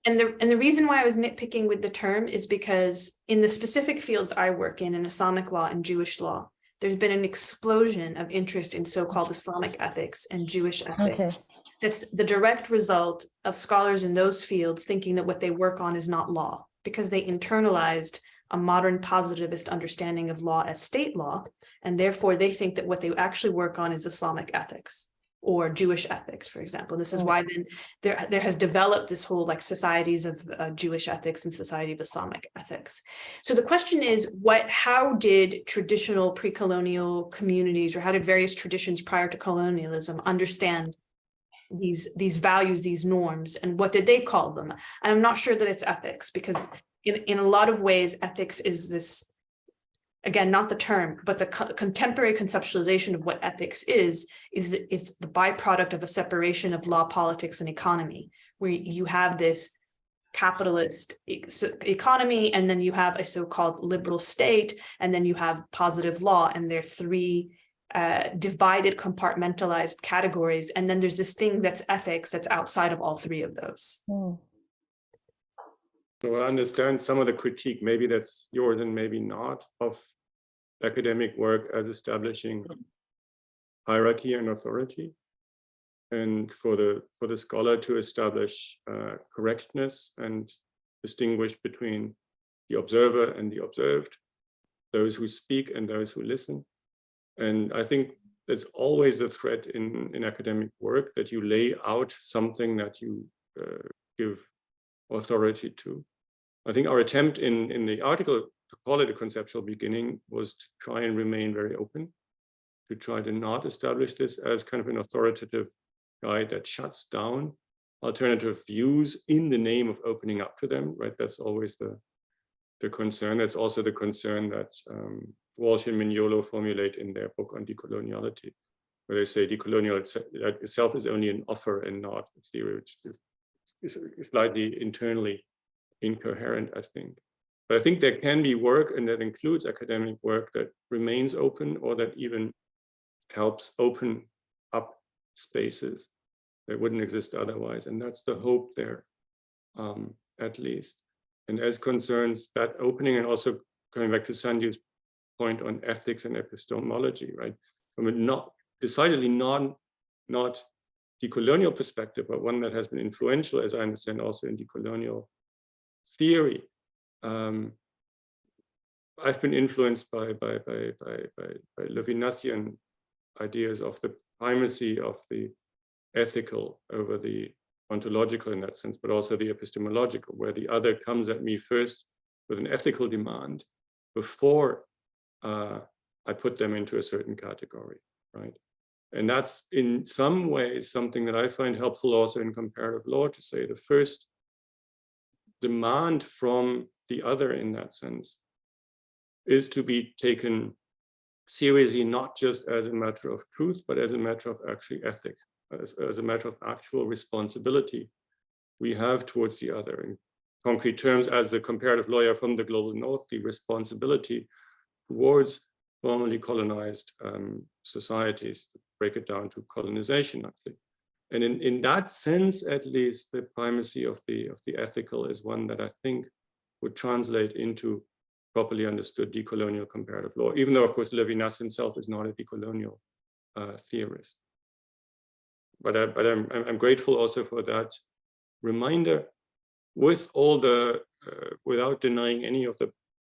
And the reason why I was nitpicking with the term is because in the specific fields I work in Islamic law and Jewish law, there's been an explosion of interest in so-called Islamic ethics and Jewish ethics.
okay.
That's the direct result of scholars in those fields thinking that what they work on is not law, because they internalized a modern positivist understanding of law as state law, and therefore they think that what they actually work on is Islamic ethics or Jewish ethics, for example. This is why then there has developed this whole like societies of Jewish ethics and society of Islamic ethics. So the question is, how did traditional pre-colonial communities, or how did various traditions prior to colonialism understand these values, these norms, and what did they call them? And I'm not sure that it's ethics, because in a lot of ways, ethics is this, again, not the term, but the contemporary conceptualization of what ethics is that it's the byproduct of a separation of law, politics, and economy, where you have this capitalist economy, and then you have a so-called liberal state, and then you have positive law, and there are three divided, compartmentalized categories. And then there's this thing that's ethics that's outside of all three of those.
So I understand some of the critique, maybe that's yours and maybe not, of academic work as establishing hierarchy and authority, and for the scholar to establish correctness and distinguish between the observer and the observed, those who speak and those who listen. And I think there's always a threat in academic work that you lay out something that you give authority to. I think our attempt in the article to call it a conceptual beginning was to try and remain very open, to try to not establish this as kind of an authoritative guide that shuts down alternative views in the name of opening up to them, right? That's always the concern. That's also the concern that Walsh and Mignolo formulate in their book on decoloniality, where they say decolonial itself is only an offer and not a theory, which is slightly internally incoherent, I think. But I think there can be work, and that includes academic work, that remains open or that even helps open up spaces that wouldn't exist otherwise. And that's the hope there, at least. And as concerns that opening, and also coming back to Sanjiv's point on ethics and epistemology, right? From a decidedly not decolonial perspective, but one that has been influential, as I understand, also in decolonial theory. I've been influenced by Levinasian ideas of the primacy of the ethical over the ontological in that sense, but also the epistemological, where the other comes at me first with an ethical demand before I put them into a certain category, right? And that's in some ways something that I find helpful also in comparative law, to say the first demand from the other in that sense is to be taken seriously, not just as a matter of truth, but as a matter of actually ethic, as a matter of actual responsibility we have towards the other. In concrete terms, as the comparative lawyer from the global north, the responsibility towards formerly colonized societies, to break it down to colonization, actually. And in that sense, at least, the primacy of the ethical is one that I think would translate into properly understood decolonial comparative law, even though, of course, Levinas himself is not a decolonial theorist. But I'm grateful also for that reminder, with all the, without denying any of the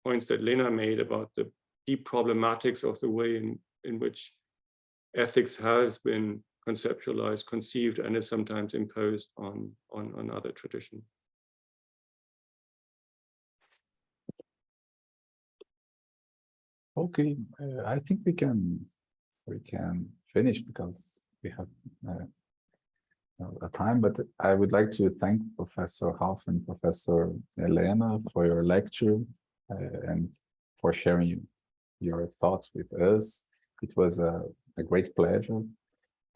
points that Lena made about the deep problematics of the way in which ethics has been conceptualized, conceived, and is sometimes imposed on other traditions.
Okay, I think we can finish because we have a time, but I would like to thank Professor Ralf and Professor Lena for your lecture and for sharing your thoughts with us. It was a great pleasure.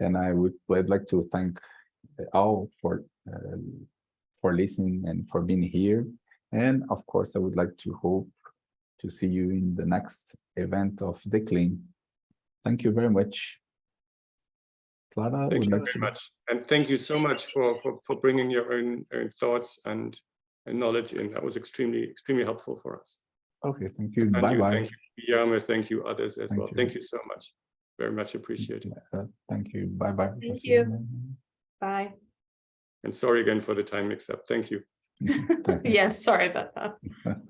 And I'd like to thank all for listening and for being here. And of course, I would like to hope to see you in the next event of DECLEN. Thank you very much. Clara,
Thank you very much. And thank you so much for bringing your own thoughts and knowledge in. That was extremely helpful for us.
Okay, thank you.
And
Bye-bye.
Thank you, Guillermo. Thank you, others as well.
You.
Thank you so much. Very much appreciated.
Thank you. Bye-bye.
Thank you. Bye.
And sorry again for the time mix-up. Thank you.
Yes, sorry about that.